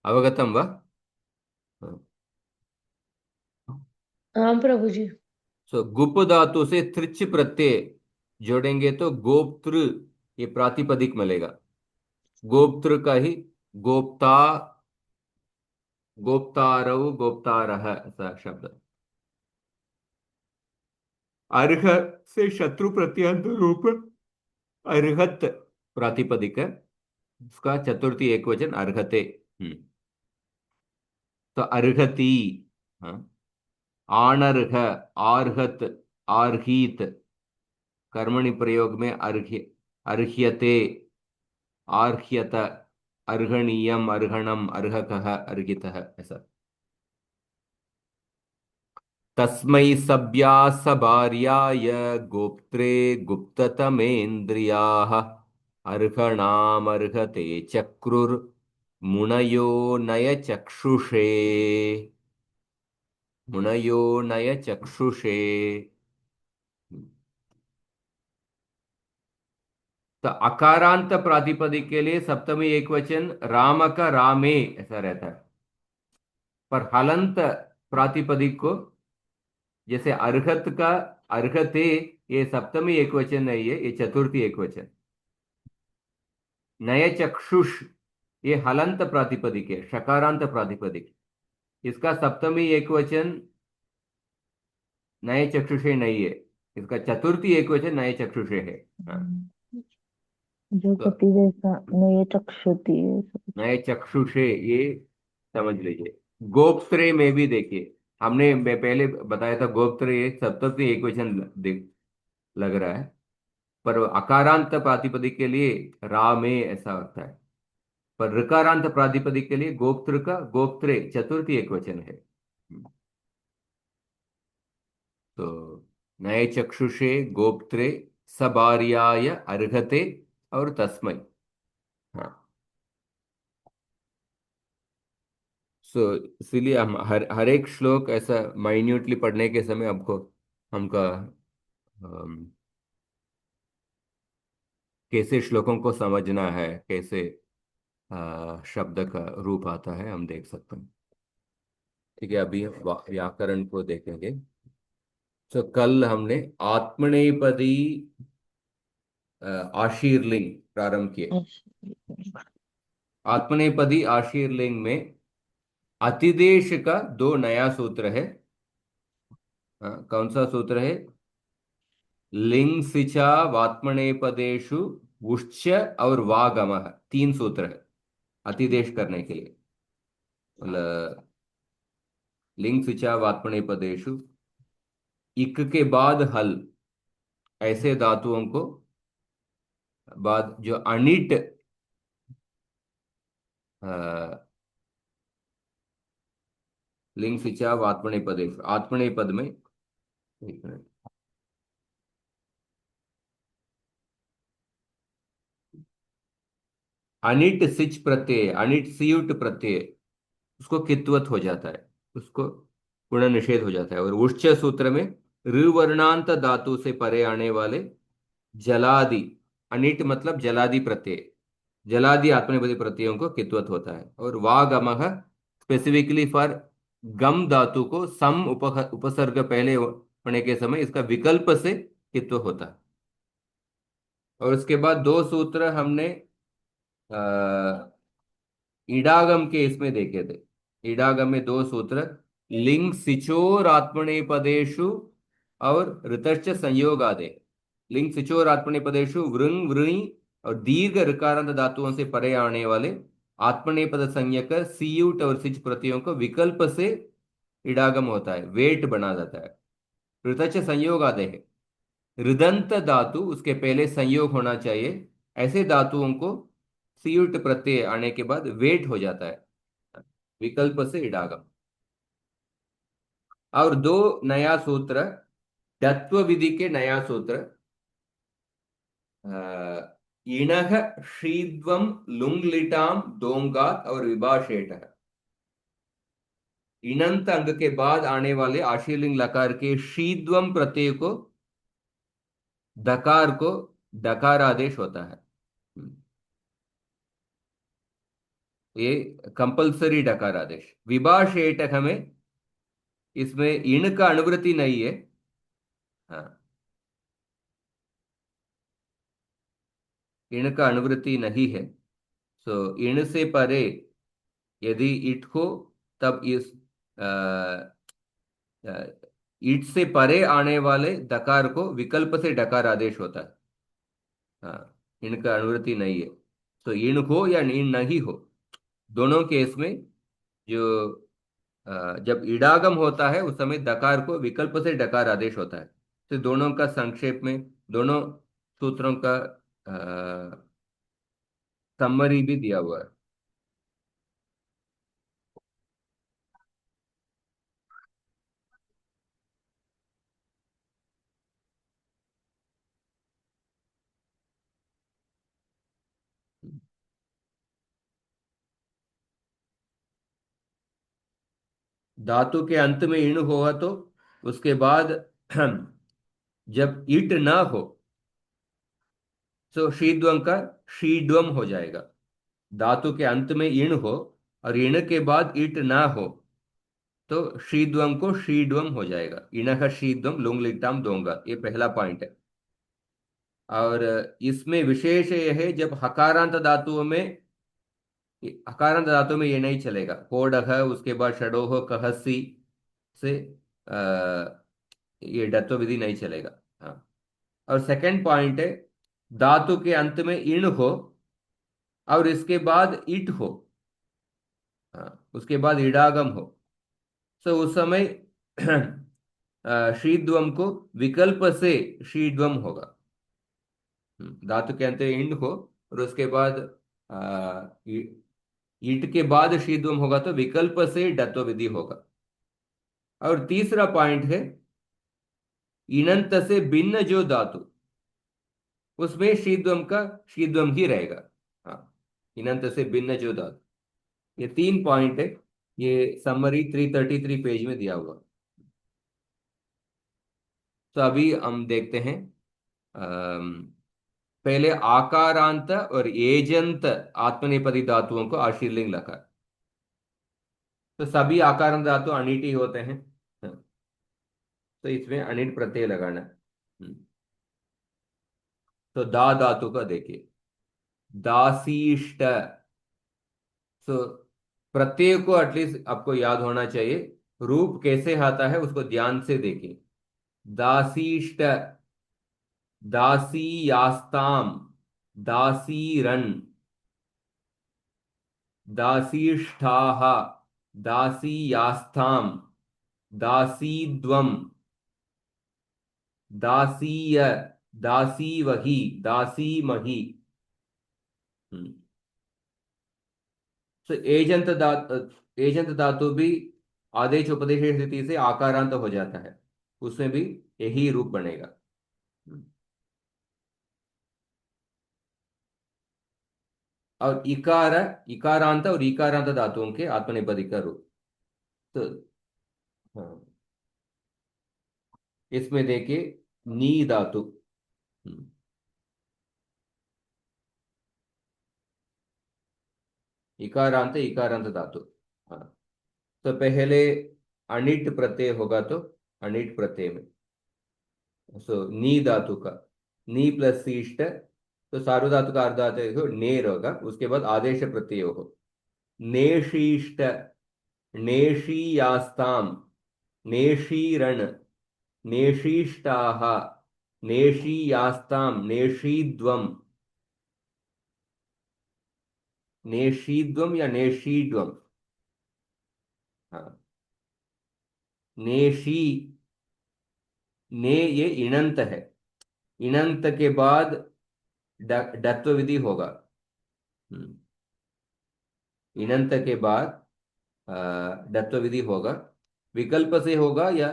अवगतम वा? हाँ प्रभु जी। सो गुप धातु से त्रिच प्रत्यय जोड़ेंगे तो गोप्त्र, ये प्रातिपदिक मिलेगा। गोप्त्र का ही गोप्ता, गोप्तारौ, गोप्तारः, ऐसा शब्द। अर्ह से शत्रु प्रत्यंत रूप अर्हत प्रातिपदिक है, उसका चतुर्थी एक वचन अर्हते। तो अर्हति, हाँ, आणर्ह, आर्हत, आर्हीत, कर्मणि प्रयोग में अर्घ्य, अर्ह्यते, आर्ह्यत, अर्हणीयम, अर्हणम, अर्हकः, अर्हितः, ऐसा। तस्मै सभ्यास भार्याय गोप्त्रे गुप्ततमेन्द्रियाः अर्हणामर्हते चक्रुर्मुनयो नय चक्षुषे, मुनयो नय चक्षुषे। तो अकारांत प्रातिपदिक के लिए सप्तमी एक वचन राम का रामे ऐसा रहता है, पर हलंत प्रातिपदिक को, जैसे अर्हत का अर्हते, ये सप्तमी एक वचन नहीं है, ये चतुर्थी एक वचन। नय चक्षुष ये हलंत प्रातिपदिक है, शकारांत प्रातिपदिक, इसका सप्तमी एक वचन नए चक्षुषे नहीं है, इसका चतुर्थी एक वचन नए चक्षुषे है। हाँ। जो तो पति जैसा नए चक्षुती है। नए चक्षुषे ये समझ लीजिए। गोप्त्रे में भी देखिए, हमने मैं पहले बताया था गोप्त्रे ये सप्तमी एक वचन देख लग रहा है, पर अकारांत प्रातिपदिक के लिए रामे ऐसा होता है, पर ऋकारांत प्रातिपदिक के लिए गोप्त्र का गोप्त्रे चतुर्थी एक वचन है। तो नए चक्षुषे गोप्त्रे सबार्याय अर्हते और तस्मै। हाँ। सो इसीलिए हम हर एक श्लोक ऐसा माइन्यूटली पढ़ने के समय आपको हमका कैसे श्लोकों को समझना है, कैसे शब्द का रूप आता है, हम देख सकते हैं। ठीक है, अभी हम व्याकरण को देखेंगे। तो कल हमने आत्मनेपदी आशीर्लिंग प्रारंभ किए। आत्मनेपदी आशीर्लिंग में अतिदेश का दो नया सूत्र है। कौन सा सूत्र है? लिंग सिचा वात्मनेपदेशु उश्च और वागमः, तीन सूत्र है अतिदेश करने के लिए। मतलब लिंग सिचा वात्मनेपदेशु, इक के बाद हल, ऐसे धातुओं को बाद जो अनिट लिंग सिचा वात्मनेपदेशु, आत्मनेपद में, एक मिनट, अनिट सिच प्रत्यय, अनिट सियुट प्रत्यय, उसको कित्वत हो जाता है, उसको पुनः निषेध हो जाता है। और उच्च सूत्र में ऋवर्णांत धातु से परे आने वाले जलादि, अनिट मतलब जलादि प्रत्यय, जलादि आत्मनेपदी प्रत्ययों को कित्वत होता है। और वागमः स्पेसिफिकली फॉर गम धातु को सम उपसर्ग पहले होने के समय इसका विकल्प से कित्व होता है। और उसके बाद दो सूत्र हमने इडागम के इसमें देखे थे। इडागम में दो सूत्र, लिंग सिचोर आत्मनेपदेशु और ऋतश्च संयोग आदे। लिंग सिचोर आत्मनेपदेशु वृंग वृणी और दीर्घ ऋकारांत धातुओं से परे आने वाले आत्मनेपद संज्ञक सीयूट और सिच प्रत्ययों को विकल्प से इडागम होता है, वेट बना जाता है। ऋतश्च संयोग आदे है, ऋदंत धातु उसके पहले संयोग होना चाहिए, ऐसे धातुओं को सीयुट प्रत्यय आने के बाद वेट हो जाता है, विकल्प से इडागम। और दो नया सूत्र, तत्व विधि के नया सूत्र, इणह शीद्वम लुंगलिटाम दोंगात और विभाषेट। इणंत अंग के बाद आने वाले आशीर्लिंग लकार के शीद्वम प्रत्यय को, दकार को डकार आदेश होता है। ये कंपलसरी डकार आदेश। विभाषेटक में इसमें इण का अनुवृत्ति नहीं है। हाँ, इण का अनुवृत्ति नहीं है। सो इण से परे यदि इट हो, तब इस इट से परे आने वाले दकार को विकल्प से डकार आदेश होता है। हाँ, इण का अनुवृत्ति नहीं है। तो इण हो या इण नहीं हो, दोनों केस में जो जब इडागम होता है उस समय दकार को विकल्प से डकार आदेश होता है। तो दोनों का संक्षेप में, दोनों सूत्रों का समरी भी दिया हुआ है। धातु के अंत में इण होगा तो उसके बाद जब ईट ना हो तो शीद्वम का शीड्वम हो जाएगा। धातु के अंत में इण हो और इण के बाद ईट ना हो तो शीद्वम को शीड्वम हो जाएगा। इणह शीद्वम लुंग लिट्टाम दोंगा, ये पहला पॉइंट है। और इसमें विशेष यह है, जब हकारांत धातुओं में, हकारांत धातु में ये नहीं चलेगा, कोडह उसके बाद षडोह कहसी से ये डत्व विधि नहीं चलेगा। हाँ। और सेकंड पॉइंट है, धातु के अंत में इण हो और इसके बाद इट हो, हाँ, उसके बाद इडागम हो, तो उस समय शीद्वम को विकल्प से शीड्वम होगा। धातु के अंत में इंड हो और उसके बाद ईट के बाद शीद्वम होगा तो विकल्प से डत्व विधि होगा। और तीसरा पॉइंट है, इणंत से भिन्न जो धातु, उसमें शीद्वम का शीद्वम ही रहेगा। हाँ, इणंत से भिन्न जो धातु। ये 3 पॉइंट है। ये समरी 333 पेज में दिया हुआ। तो अभी हम देखते हैं। पहले आकारांत और एजंत आत्मनेपदी धातुओं को आशीर्लिंग लगा। तो सभी आकारांत धातु अनिट ही होते हैं। हाँ, तो इसमें अनिट प्रत्यय लगाना है। तो दा धातु का देखिए, दासीष्ट। तो प्रत्यय को एटलीस्ट आपको याद होना चाहिए। रूप कैसे आता है उसको ध्यान से देखिए। दासीष्ट, दासीयास्ताम, दासीरन, दासीष्ठाः, दासीयास्थाम, दासीद्वम, दासीय, दासीवही, दासीमही। हम्म। तो एजंत धातु भी आदेश उपदेश स्थिति से आकारांत हो जाता है। उसमें भी यही रूप बनेगा। और इकारांत और इकारांत धातुओं के आत्मनेपदी का रूप। तो हाँ, इसमें देखिए नी धातु। हम्म, इकारांत इकारांत धातु। हाँ, तो पहले अनिट प्रत्यय होगा, तो अनिट प्रत्यय में सो नी धातु का, नी प्लस शीष्ट। तो सार्वधातु का अर्ध धातु देखो नेर होगा, उसके बाद आदेश प्रत्यय हो। नेशीष्ट, नेशीयास्ताम, नेशीरण, नेशीष्टाः, नेशीयास्ताम, नेशीद्वम, नेशीद्वम या नेशीड्वम। हाँ, नेशी, ने ये इणंत है। इणंत के बाद डत्व विधि होगा। हम्म, इणंत के बाद डत्व विधि होगा। विकल्प से होगा या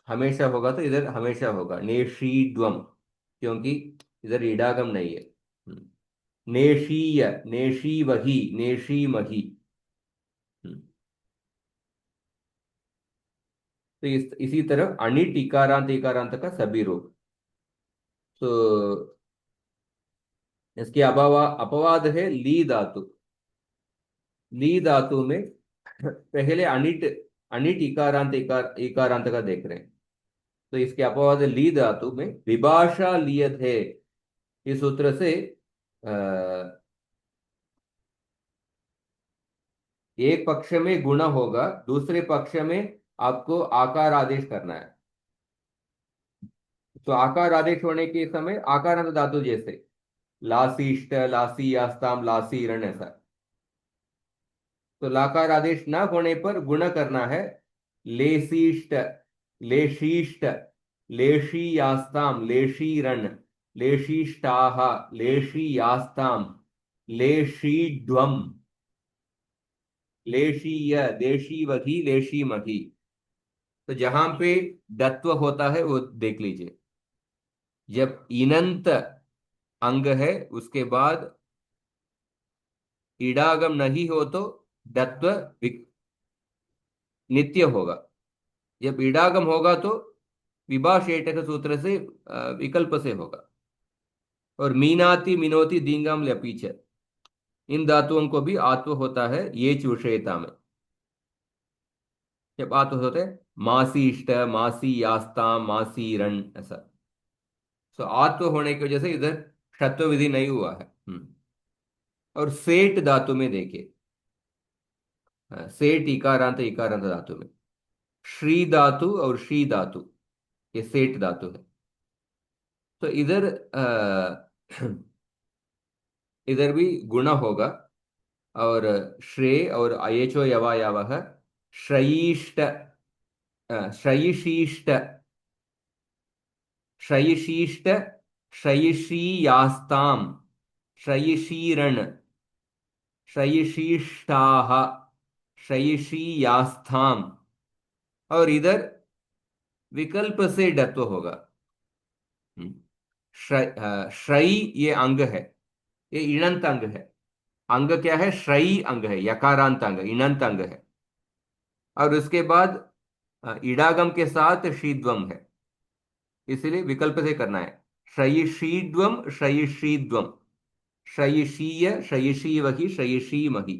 हमेशा होगा, तो इधर हमेशा होगा नेशीड्वम, क्योंकि इधर इडागम नहीं है। नेशीय, नेशीवही, नेशीमही। हम्म, तो इसी तरह अनिट इकारांत इकारांत का सभी रूप। तो इसके अपवाद है ली धातु। ली धातु में पहले अनिट, अनिट इकारांत इकारांत का देख रहे हैं। तो इसके अपवाद ली धातु में विभाषा लियत है। इस सूत्र से अ, एक पक्ष में गुण होगा, दूसरे पक्ष में आपको आकार आदेश करना है। तो आकार आदेश होने के समय आकारांत धातु जैसे लासीष्ट, लासी आस्ताम, लासी रण, ऐसा। तो लाकार आदेश न होने पर गुण करना है। लेसीष्ट, लेशीष्ट, लेशीयास्ताम, लेशीरण, लेशीष्टाः, लेशीयास्ताम, लेशीड्वम, लेशीय, देशीवधि, लेशीमहि। तो जहां पे दत्व होता है वो देख लीजिए। जब इनंत अंग है उसके बाद इडागम नहीं हो तो दत्व नित्य होगा। जब इडागम होगा तो विभाषेटक सूत्र से विकल्प से होगा। और मीनाति, मिनोति, दींगम, लपीच, इन धातुओं को भी आत्व होता है ये विषयता में। जब आत्व होते हैं मासीष्ट, मासी यास्ता, मासी रण, ऐसा। तो आत्व होने की वजह से इधर षत्व विधि नहीं हुआ है। और सेठ धातु में देखिए, सेठ इकारांत इकारांत धातु में श्री धातु और शी धातु, ये सेठ धातु है। तो इधर इधर भी गुण होगा। और श्रेय और अयचो यवायावः श्रयिष्ट, श्रयिशीष्ट, श्रयिशीष्ट, श्रयिशीयास्ताम, श्रयिशीरण, श्रयिशीष्टाः, श्रयिशीयास्थाम। और इधर विकल्प से डत्व होगा। हम्म। श्रई ये अंग है, ये इणंत अंग है। अंग क्या है? श्रई अंग है, यकारांत अंग, इणंत अंग है। और उसके बाद इडागम के साथ शीद्वम है, इसलिए विकल्प से करना है। श्रयिषीद्वम श्रयिषीद्वम, श्रयिषीय श्रयिषीवहि श्रयिषीमहि।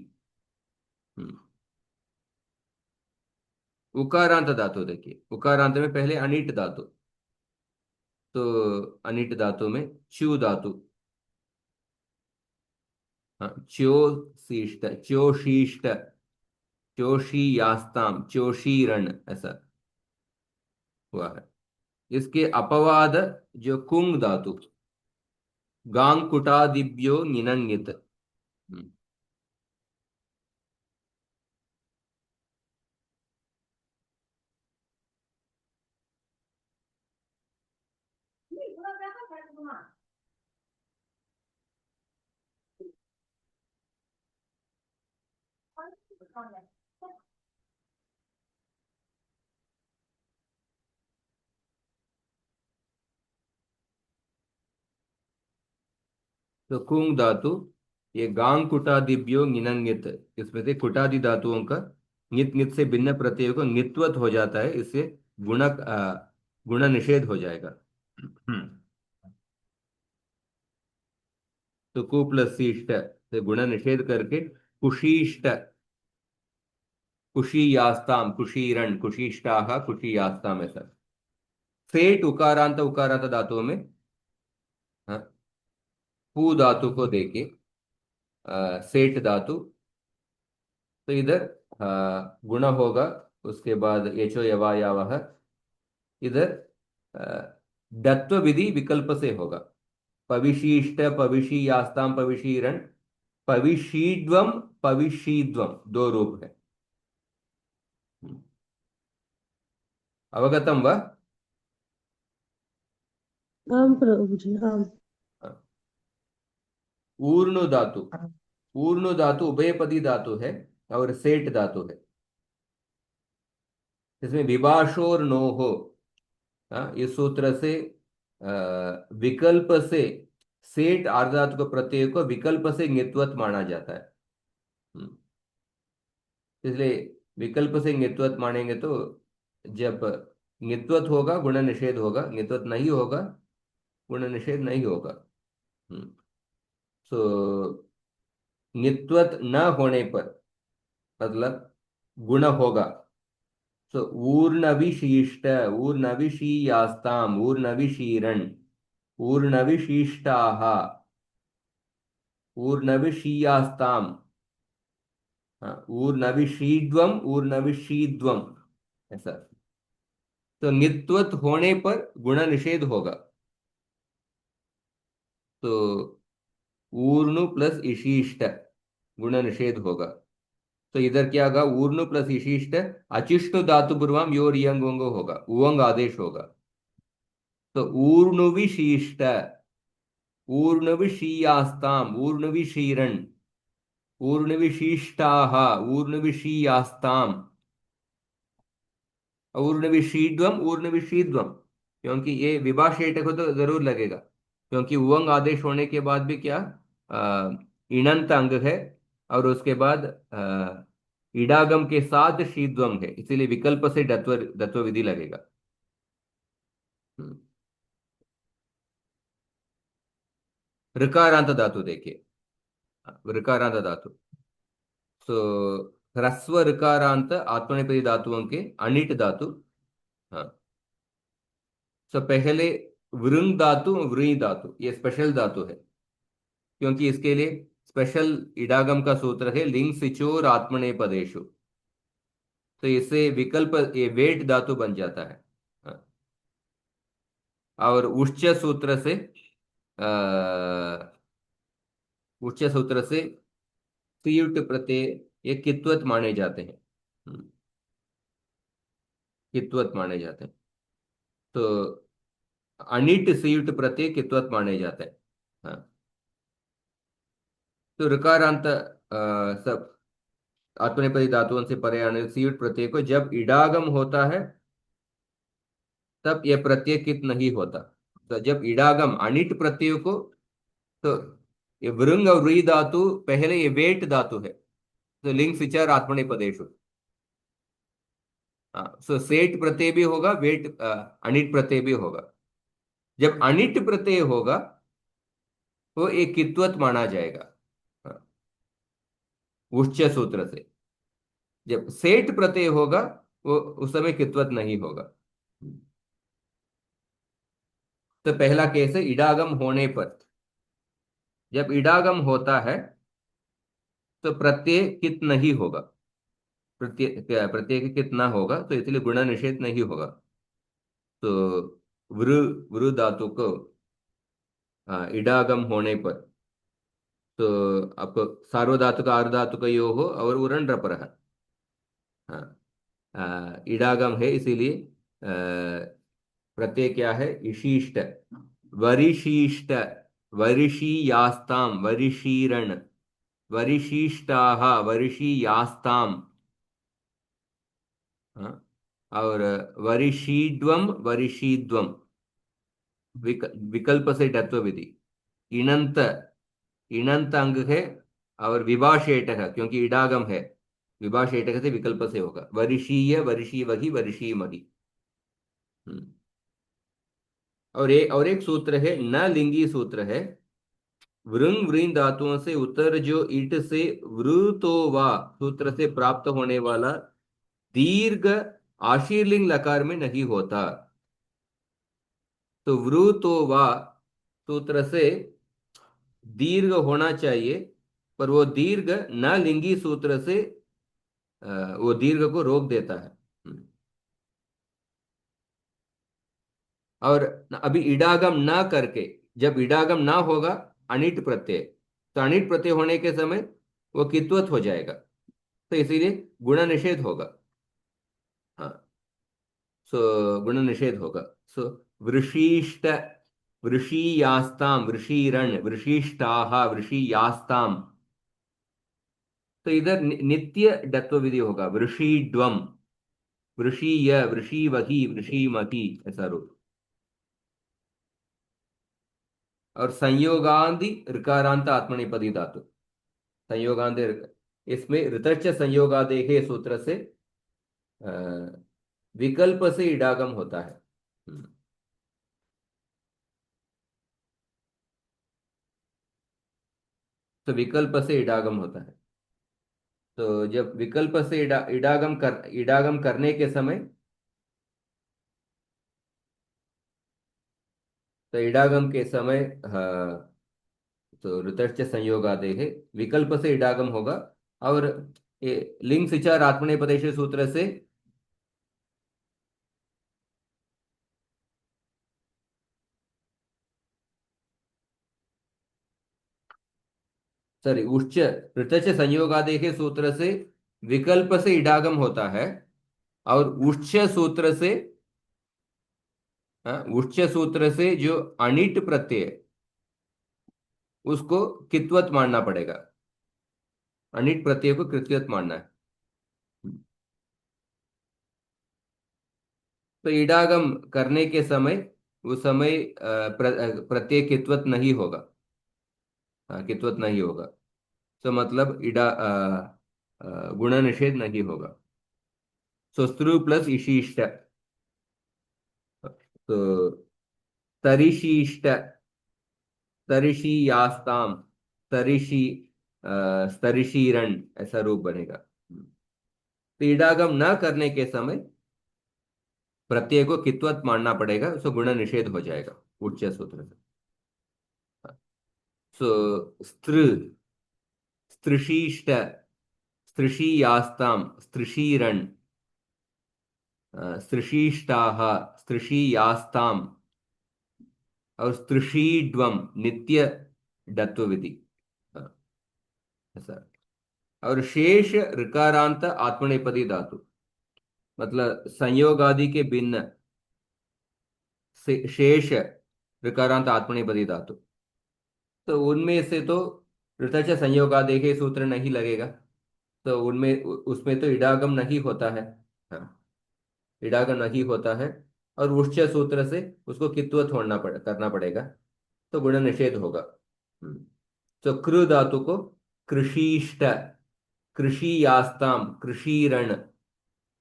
हम्म। उकारांत धातु देखिए, उकारांत में पहले अनिट धातु, तो अनिट धातु में च्यू धातु। हाँ, च्योशिष्ट च्योशिष्ट, चोशीयास्ताम चोशीरण, ऐसा हुआ है। इसके अपवाद जो कुंग धातु, गांग कुटादिभ्यो निनंगित। हम्म। तो कुंग धातु, ये गांग कुटादिभ्यो निनंगित, इसमें से कुटादि धातुओं का नित नित से भिन्न प्रत्यय को नित्वत हो जाता है, इससे गुणक गुण निषेध हो जाएगा। तो कु प्लस शीष्ट से गुण निषेध करके कुशीष्ट, कुशीयास्ताम कुशीरण कुशीष्टाह कुशीयास्ताम, ऐसा। सेठ उकारांत उकारांत धातुओं में, हाँ, पू धातु को देके सेठ धातु, तो इधर गुण होगा। उसके बाद एचो यवायावह, इधर डत्व विधि विकल्प से होगा। पविशीष्ट पविशीयास्ताम पविशीरण, पविशीड्वम पविशीद्वम, दो रूप है। अवगतम व? आम प्रभु जी आम। ऊर्णु धातु, ऊर्णु धातु उभयपदी धातु है और सेठ धातु है। इसमें विभाषोर नो हो, इस सूत्र से विकल्प से सेठ आर्धातु प्रत्यय को विकल्प से ङित्वत माना जाता है। हम्म, इसलिए विकल्प से ङित्वत मानेंगे तो जब ङित्वत होगा गुण निषेध होगा, ङित्वत नहीं होगा गुण निषेध नहीं होगा। तो ङित्वत न होने पर मतलब गुण होगा। तो ऊर्नविशीष्ट ऊर्नविशीयास्ताम ऊर्नविशीरण ऊर्नविशिष्टाः ऊर्नविशीयास्ताम, हाँ, ऊर्नविशीद्वम ऊर्नविशीद्वम, ऐसा। तो नित्वत होने पर गुण निषेध होगा। तो ऊर्नु प्लस इशिष्ट गुण निषेध होगा। तो इधर क्या होगा? ऊर्नु प्लस इशिष्ट अचिष्टु धातु पूर्वम योर यंग वंगो होगा, उवंग आदेश होगा। तो ऊर्णुविशीष्ट ऊर्णविशीयास्ताम ऊर्णविशीरण ऊर्णविशिष्टाः ऊर्णविशीयास्ताम ऊर्णविशीद्वम ऊर्णविशीद्वम, क्योंकि ये विभाषेट को तो जरूर लगेगा, क्योंकि उवंग आदेश होने के बाद भी क्या इणंत अंग है, और उसके बाद इडागम के साथ शीद्वम है, इसीलिए विकल्प से दत्व दत्व विधि लगेगा। हम्म। ऋकारांत धातु देखिए, ऋकारांत धातु, तो ह्रस्व ऋकारांत आत्मनेपदी धातुओं के अनिट धातु। हाँ, तो पहले वृंग धातु व्री धातु ये स्पेशल धातु है, क्योंकि इसके लिए स्पेशल इडागम का सूत्र है लिंग सिचोर आत्मनेपदेशु, तो इससे विकल्प ये वेट धातु बन जाता है। हाँ, और उच्च सूत्र से उच्च सूत्र से सीयुट प्रत्यय ये कित्वत माने जाते हैं। कित्वत माने जाते हैं। तो अनिट सीयुट प्रत्यय कित्वत माने जाते हैं। हाँ, तो ऋकारांत सब आत्मनेपदी धातुओं से परे आने सीयुट प्रत्यय को जब इडागम होता है तब यह प्रत्यय कित नहीं होता। तो जब इडागम अनिट प्रत्यय को, तो ये वृंग और री धातु पहले ये वेट धातु है, तो लिंग विचार आत्मनेपदेशु। हाँ, सो सेठ प्रत्यय भी होगा, वेट अनिट प्रत्यय भी होगा। जब अनिट प्रत्यय होगा वो एक कित्वत माना जाएगा, हाँ, उच्च सूत्र से। जब सेठ प्रत्यय होगा वो उस समय कित्वत नहीं होगा। तो पहला केस है इडागम होने पर। जब इडागम होता है तो प्रत्यय कित नहीं होगा, प्रत्यय के कित ना होगा, तो इसलिए गुण निषेध नहीं होगा। तो वृ वृ धातु को इडागम होने पर, तो आपको सार्वधातुक आर्धातुक यो हो और उरण रपर है। हाँ, इडागम है इसीलिए प्रत्यय क्या है, इशिष्ट, वरिशिष्ट, वरिशीयास्ताम, वरिशीरण, वरिशिष्टाः, वरिशीयास्ताम। हाँ, और वरिशीड्वम, वरिशीद्वम, विकल्प से डत्व विधि। इणंत, इणंत अंग है, और विभाषेटक क्योंकि इडागम है, विभाषेटक से विकल्प से होगा। वरिशीय, वरिशी वही, वरिशी मही। हम्म। और एक सूत्र है न लिंगी सूत्र है, वृंग वृंग धातुओं से उत्तर जो ईट से वृतो वा सूत्र से प्राप्त होने वाला दीर्घ आशीर्लिंग लकार में नहीं होता। तो वृतो वा सूत्र से दीर्घ होना चाहिए, पर वो दीर्घ न लिंगी सूत्र से वो दीर्घ को रोक देता है। और अभी इडागम ना करके, जब इडागम ना होगा अनिट प्रत्यय, तो अनिट प्रत्यय होने के समय वो कित्वत हो जाएगा, तो इसीलिए गुण निषेध होगा। हाँ, सो गुण निषेध होगा। सो वृषीष्ट, वृषीयास्ताम, वृषीरण, वृषिष्टाः, वृषीयास्ताम। तो इधर नित्य डत्व विधि होगा, वृषीड्वम, वृषीय, वृषीवही, वृषीमती, ऐसा रूप। और संयोगांधि ऋकारांत आत्मनेपदी धातु, संयोगांधि इसमें ऋतश्च संयोगादेहे सूत्र से अ, विकल्प से इडागम होता है। तो विकल्प से इडागम होता है। तो जब विकल्प से इडागम करने के समय, तो इडागम के समय तो ऋतश्च संयोगादेहे विकल्प से इडागम होगा। और लिंग विचार आत्मनेपदेश सूत्र से सॉरी उच्च, ऋतच संयोगादि के सूत्र से विकल्प से इडागम होता है। और उच्च सूत्र से, उच्च सूत्र से जो अनिट प्रत्यय, उसको कित्वत मानना पड़ेगा, अनिट प्रत्यय को कृत्यवत मानना है। तो इडागम करने के समय उस समय प्रत्यय कित्वत नहीं होगा, कित्वत नहीं होगा। तो मतलब गुण निषेध नहीं होगा। सो स्त्रु प्लस इशिष्ट, तो तरिशीष्ट, तरिशीयास्ताम, तरिशी स्तरिशीरण, ऐसा रूप बनेगा। तो इडागम न करने के समय प्रत्यय को कित्वत मानना पड़ेगा, उसको गुण निषेध हो जाएगा उच्च सूत्र से। सो स्त्र, स्त्रिशीष्ट, स्त्रिशीयास्ताम, स्त्रिशीरण, स्त्रिशीष्टाः, स्त्रिशीयास्ताम, और स्त्रिशीड्वम नित्य डत्व विधि। हाँ, ऐसा। और शेष ऋकारांत आत्मनेपदी धातु, मतलब संयोग आदि के भिन्न शेष ऋकारांत आत्मनेपदी धातु, तो उनमें से तो ऋतच संयोगादेह सूत्र नहीं लगेगा। तो उनमें उसमें तो इडागम नहीं होता है। हाँ, इडागम नहीं होता है। और उच्च सूत्र से उसको कित्व करना पड़ेगा, तो गुण निषेध होगा। तो कृ धातु को कृषिष्ट, कृषियास्ताम, कृषिरण,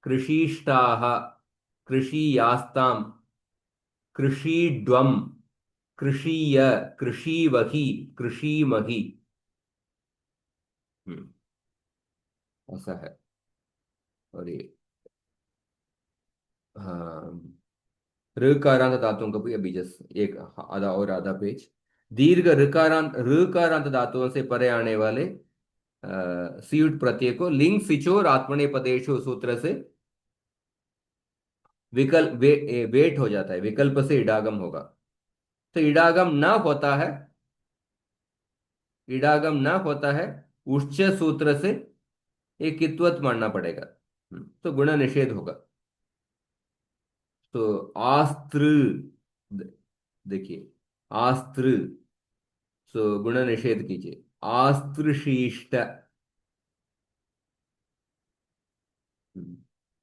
कृषिष्टाः, कृषियास्ताम, कृषिड्वम, कृषिय, कृषिवहि, कृषिमहि। हम्म, ऐसा है। और ये हाँ, ऋकारांत धातुओं का भी अभी जस्ट एक आधा और आधा पेज। दीर्घ ऋकारांत धातुओं से परे आने वाले सीयुट प्रत्यय को लिंग सिचोर आत्मनेपदेशु सूत्र से वेट हो जाता है, विकल्प से इडागम होगा। तो इडागम न होता है, इडागम न होता है, उच्च सूत्र से एक कित्वत मानना पड़ेगा। तो गुण निषेध होगा। तो आस्त्र, द- देखिए, आस्त्र, सो गुण निषेध कीजिए। आस्त्रशीष्ट,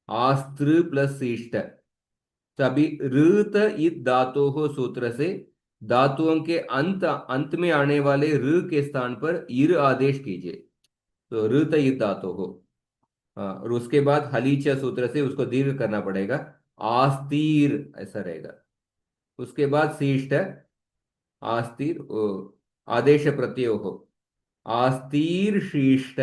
आस्त्र प्लस शिष्ट। तो अभी ऋत इत धातु हो सूत्र से धातुओं के अंत अंत में आने वाले ऋ के स्थान पर इर आदेश कीजिए। तो ऋत इत धातु हो। हाँ, और उसके बाद हलीच सूत्र से उसको दीर्घ करना पड़ेगा, आस्तीर ऐसा रहेगा। उसके बाद शिष्ट है, आस्तीर आदेश प्रत्यय हो, आस्तीर शिष्ट,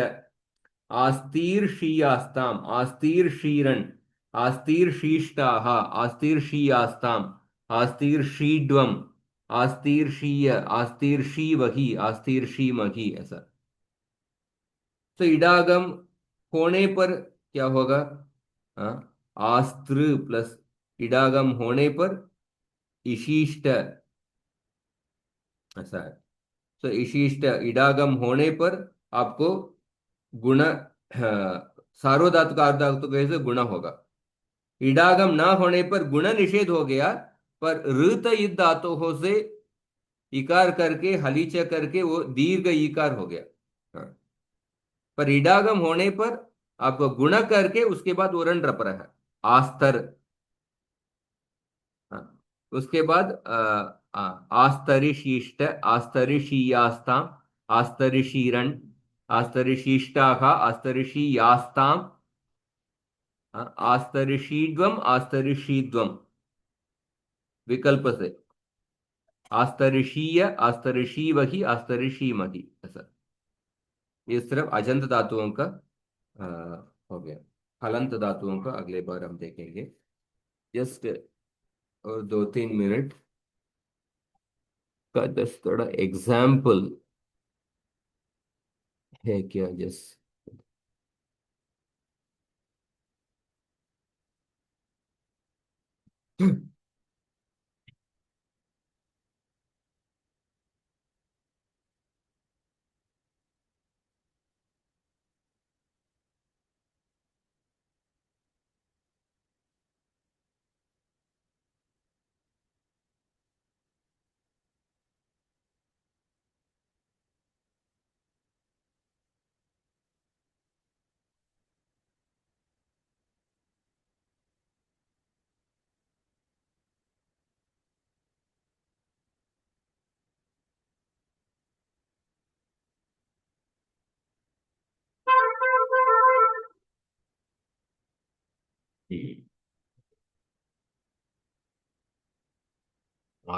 आस्तीर शीयास्ताम, आस्तीर शीरण, आस्तीर शीष्टाः, आस्तीर शीयास्ताम, आस्तीर शीड्वम, आस्तीर शीय, आस्तीर शीवहि, आस्तीर शीमहि, ऐसा। तो इडागम होने पर क्या होगा? हाँ, आस्त्र प्लस इडागम होने पर इशिष्ट, ऐसा है। तो इशिष्ट इडागम होने पर आपको गुण, सार्वधातु का अर्धातु कैसे गुण होगा। इडागम ना होने पर गुण निषेध हो गया, पर ऋत इत धातु से इकार करके हलीच करके वो दीर्घ ईकार हो गया। हाँ, पर इडागम होने पर आपको गुण करके उसके बाद वरण रप रहा है, आस्तर। हाँ, उसके बाद आस्तरिशिष्ट, आस्तरिशीयास्ताम, आस्तरिशीरण, आस्तरिशिष्टाः, आस्तरिशीयास्ताम, आस्तरिशीड्वम, आस्तरिशीद्वम, विकल्प से आस्तरिशीय, आस्तरिशीवहि, आस्तरिशीमहि, ऐसा। इस तरफ अजंत धातुओं का आ, हो गया। हलंत धातुओं का अगले बार हम देखेंगे। जस्ट और 2-3 मिनट का जस्ट थोड़ा एग्जाम्पल है क्या, जस्ट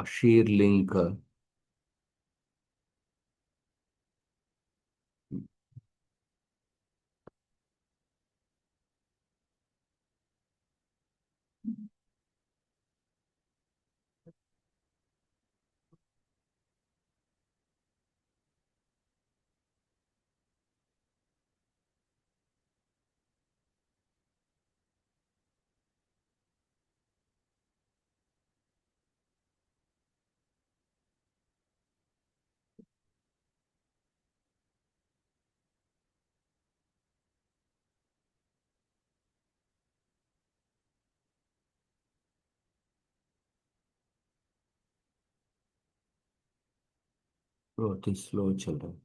शीरलिंग का बहुत ही स्लो चल रहा है।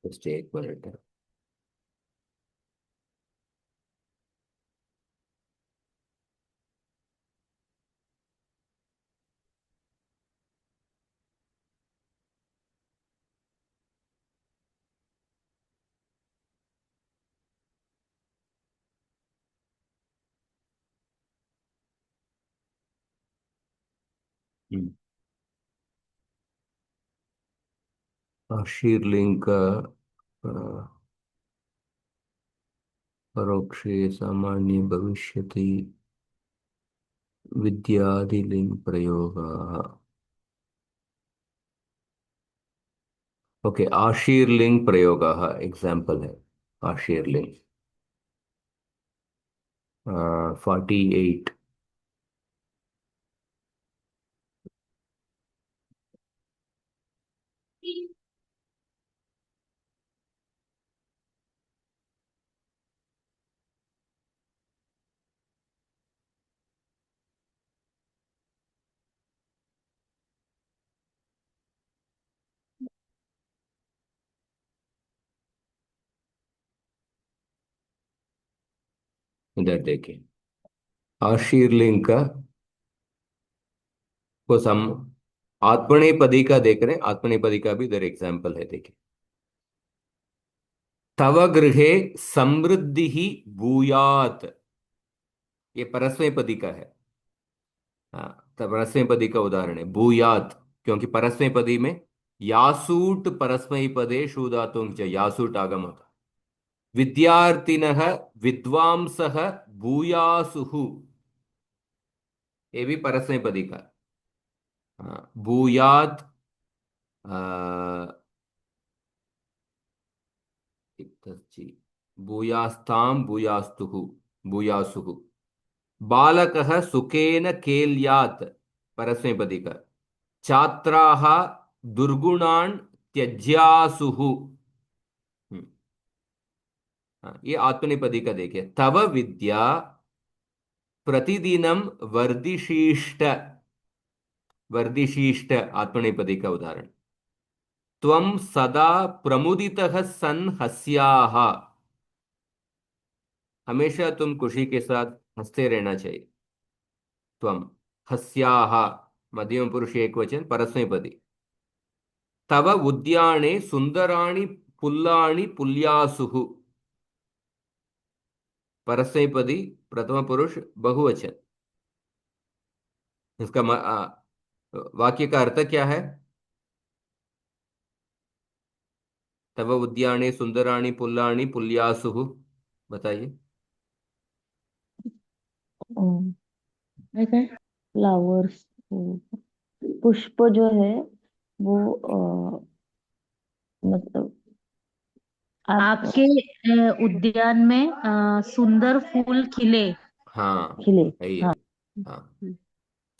जस्ट एक मिनट। शीर्लिंग का परोक्षे सामान्य भविष्यति विद्यादिलिंग प्रयोग। ओके, आशीर्लिंग प्रयोग एग्जाम्पल है। आशीर्लिंग 48। इधर देखिए, आशीर्लिंग का को सम आत्मनेपदी का देख रहे हैं। आत्मनेपदी का भी इधर एग्जाम्पल है, देखिए। तव गृहे समृद्धि भूयात, ये परस्मैपदी का है। हाँ, तब परस्मैपदी का उदाहरण है भूयात, क्योंकि परस्मैपदी में यासूट परस्मैपदे शू धातुं च यासूट आगम होता। विद्यार्थिनः विद्वांसः भूयासुः, ये भी परस्मैपदी का। हाँ, भूयात जी, भूयास्ताम भूयास्तुः भूयासुः। बालकः सुखेन केल्यात्, परस्मैपदी का। छात्राः दुर्गुणान् त्यज्यासुः। हम्म, हाँ, ये आत्मनेपदी का देखिए। तव विद्या प्रतिदिनं वर्धिशीष्ट, वर्धिशीष्ट आत्मनेपदी का उदाहरण। त्वं सदा प्रमुदितः सन् हस्याः, हमेशा तुम खुशी के साथ हंसते रहना चाहिए। त्वं हस्याः मध्यम पुरुष एक वचन परस्मैपदी। तव उद्याने सुंदराणि पुल्लानि पुल्यासुः, परस्मैपदी प्रथम पुरुष बहुवचन। इसका वाक्य का अर्थ क्या है? तव उद्याने सुंदराणि पुल्लानि पुल्यासुः, बताइए। फ्लावर्स, पुष्प जो है वो मतलब आप आपके उद्यान में सुंदर फूल खिले। हाँ, खिले। सही है। हाँ। हाँ,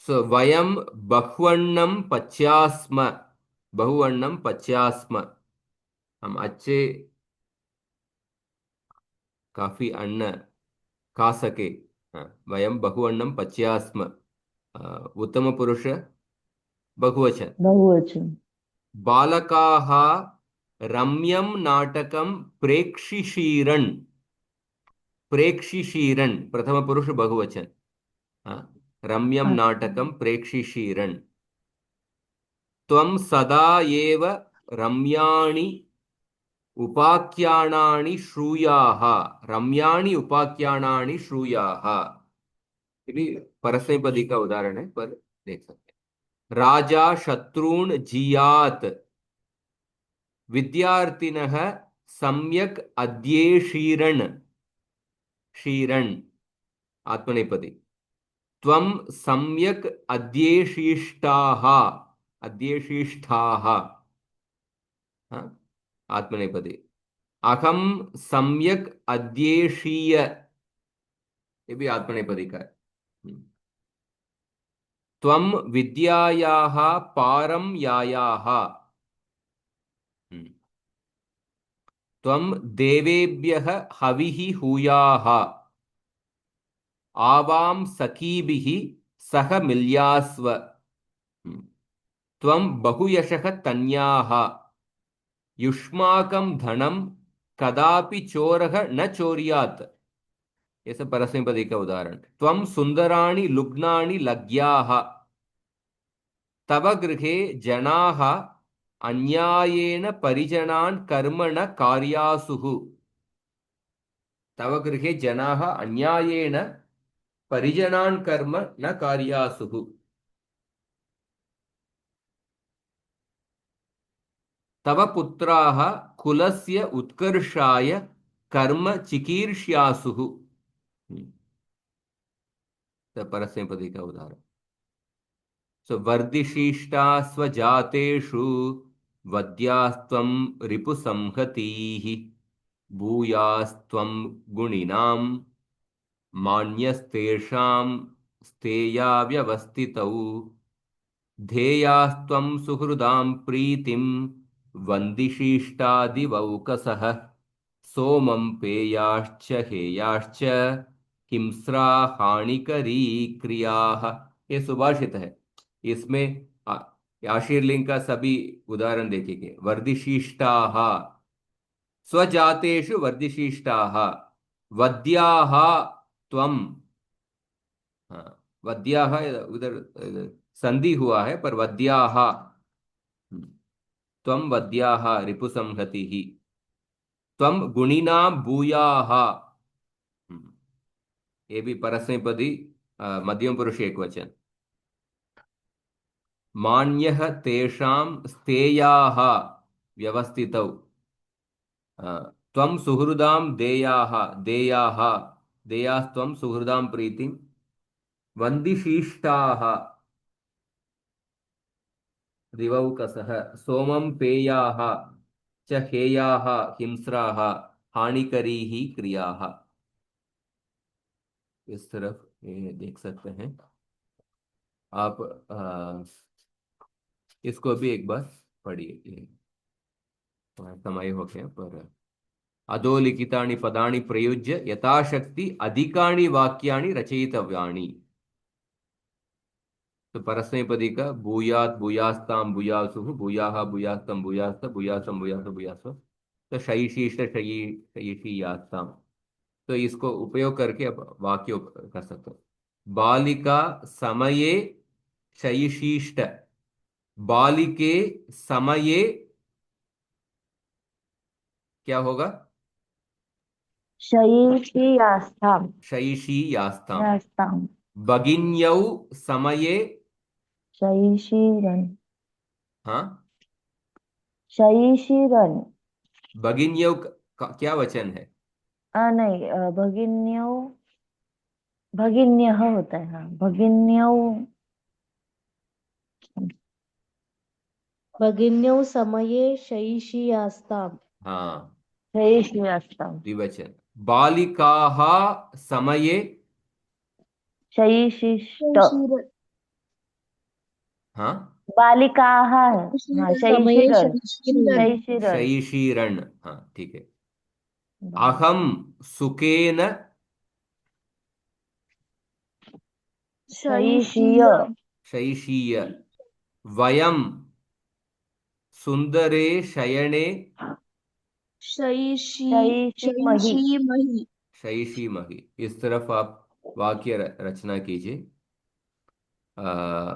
सो वयम बहुवर्णम पच्यास्म, बहुवर्णम पच्यास्म, हम अच्छे काफी अन्न खा सके। हाँ, वयम बहुवर्णम पच्यास्म, उत्तम पुरुष बहुवचन। बहुवचन। बालकाः रम्यं नाटकं प्रेक्षिशीरन्, प्रेक्षिशीरन् प्रथम पुरुष बहुवचन। हाँ, रम्यं नाटकं प्रेक्षिशीरन्। त्वं सदा एव रम्याणि उपाख्यानानि श्रूयाः, रम्याणि उपाख्यानानि श्रूयाः, ये भी परस्मैपदी का उदाहरण है, पर देख सकते हैं। राजा शत्रून् जियात्, विद्यार्थिनः सम्यक् अध्येषीरन्, शीरन् आत्मनेपदी। त्वं सम्यक् अध्येषिष्टाः, अध्येषिष्ठाः, हाँ, आत्मनेपदी। अहम सम्यक् अध्येषीय, ये भी आत्मनेपदी का है। हम्म। त्वं विद्यायाः पारं यायाः, हम्म। त्वं देवेभ्यः हविः हूयाः, आवां सखीभिः सह मिल्यास्व, हम्म। त्वं बहुयशः तन्याः, युष्माकं धनं कदापि चोरः न चोर्यात्। ये सब परस्मैपदी का उदाहरण। त्वं सुंदराणि लुग्नानि लग्याः, तव गृहे जनाः अन्यायेन परिजनान् कर्म न कार्यासुः। तव गृहे जनाः अन्यायेन परिजनान् कर्म न कार्यासुः। तव पुत्राः कुलस्य उत्कर्षाय कर्म चिकीर्ष्यासुः। तो परस्मैपदी का उदाहरण। सो वर्धिशिष्टा स्वजातेषु वद्यास्त्वं रिपुसंहतीः, भूयास्त्वं गुणिनां मान्यस्तेषां स्तेया व्यवस्थितौ, ध्येयास्त्वं सुहृदां प्रीतिं वन्दिशिष्टादिवौकसः, सोमं पेयाश्च हेयाश्च हिंस्रा हानिकरी क्रियाः। ये सुभाषित है। इसमें आशीर्लिंग का सभी उदाहरण देखेंगे। वर्धिशिष्टाः, स्वजातेषु वर्धिशिष्टाः, वद्याः त्वं। हाँ, वद्याः उधर संधि हुआ है, पर वद्याः। त्वं वद्याः रिपुसंहतिः, त्वं गुणिनां भूयाः। ये भी परस्मैपदी, मध्यम पुरुष एक वचन। मान्यः तेषां स्तेयाः व्यवस्थितौ, त्वं सुहृदां देयाः देयाः देयास्त्वं सुहृदां प्रीतिं वन्दिशिष्टाः दिवौकसः, सोमं पेयाः च हेयाः हिंस्राः हानिकरीः क्रियाः। इस तरफ ये देख सकते हैं आप। इसको भी एक बार पढ़िए। ये थोड़ा समय हो गया, पर अधोलिखितानि पदानि प्रयुज्य यथाशक्ति अधिकानि वाक्यानि रचयितव्यानि। तो परस्मैपदी का भूयात् भूयास्ताम भूयासुः, भूयाः भूयास्तम भूयास्त भूयासम भूयास भूयास, तो शयिशीष शयी शयिषी यास्ताम। तो इसको उपयोग करके अब वाक्य कर सकते हो। बालिका समये शयिशीष्ट, बालिके समये क्या होगा? शयिष्यास्ताम्। शयिषी यास्ताम। यास्ताम्। भगिन्यौ समये, शयिशीरन्। हाँ, शयिशीरन्। भगिन्यौ का क्या वचन है? नहीं, भगिन्यौ, भगिन्यः होता है। हाँ, भगिन्यौ। भगिन्यौ समये शयिष्यास्ताम्। हाँ, शयिष्यास्ताम्। द्विवचन। बालिकाः समये, शयिशिष्ट। शयिशीर हाँ, बालिकाः है। हाँ, समये शयिशीरन्। शयिशीरन्। शयिशीरन्। शयिशीरण, हाँ ठीक है। बालिका। अहम सुखेन, शयिशीय। शयिशीय, वयम सुंदरे शयने शयिषीमहि। शयिषीमहि। शयिषीमहि। इस तरफ आप वाक्य रचना कीजिए। आ,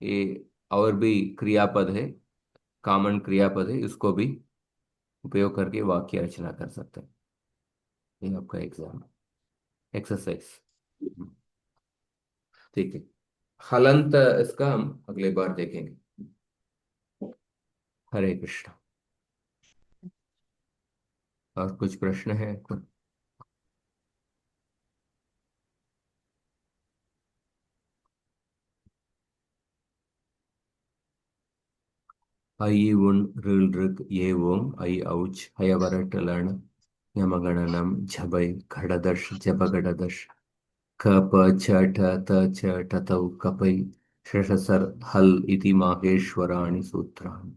ये और भी क्रियापद है, कॉमन क्रियापद है, इसको भी उपयोग करके वाक्य रचना कर सकते हैं। ये आपका एग्जाम एक्सरसाइज, ठीक है। हलंत इसका हम अगले बार देखेंगे। हरे कृष्ण। और कुछ प्रश्न है? ऐ उन ऋल ऋक ये ओम ऐ औच हयवरट लण यमगणनम झबै घटदश जब घटदश ख प छ ठ त छ ठतौ कपै शशसर हल इति माहेश्वराणि सूत्राणि।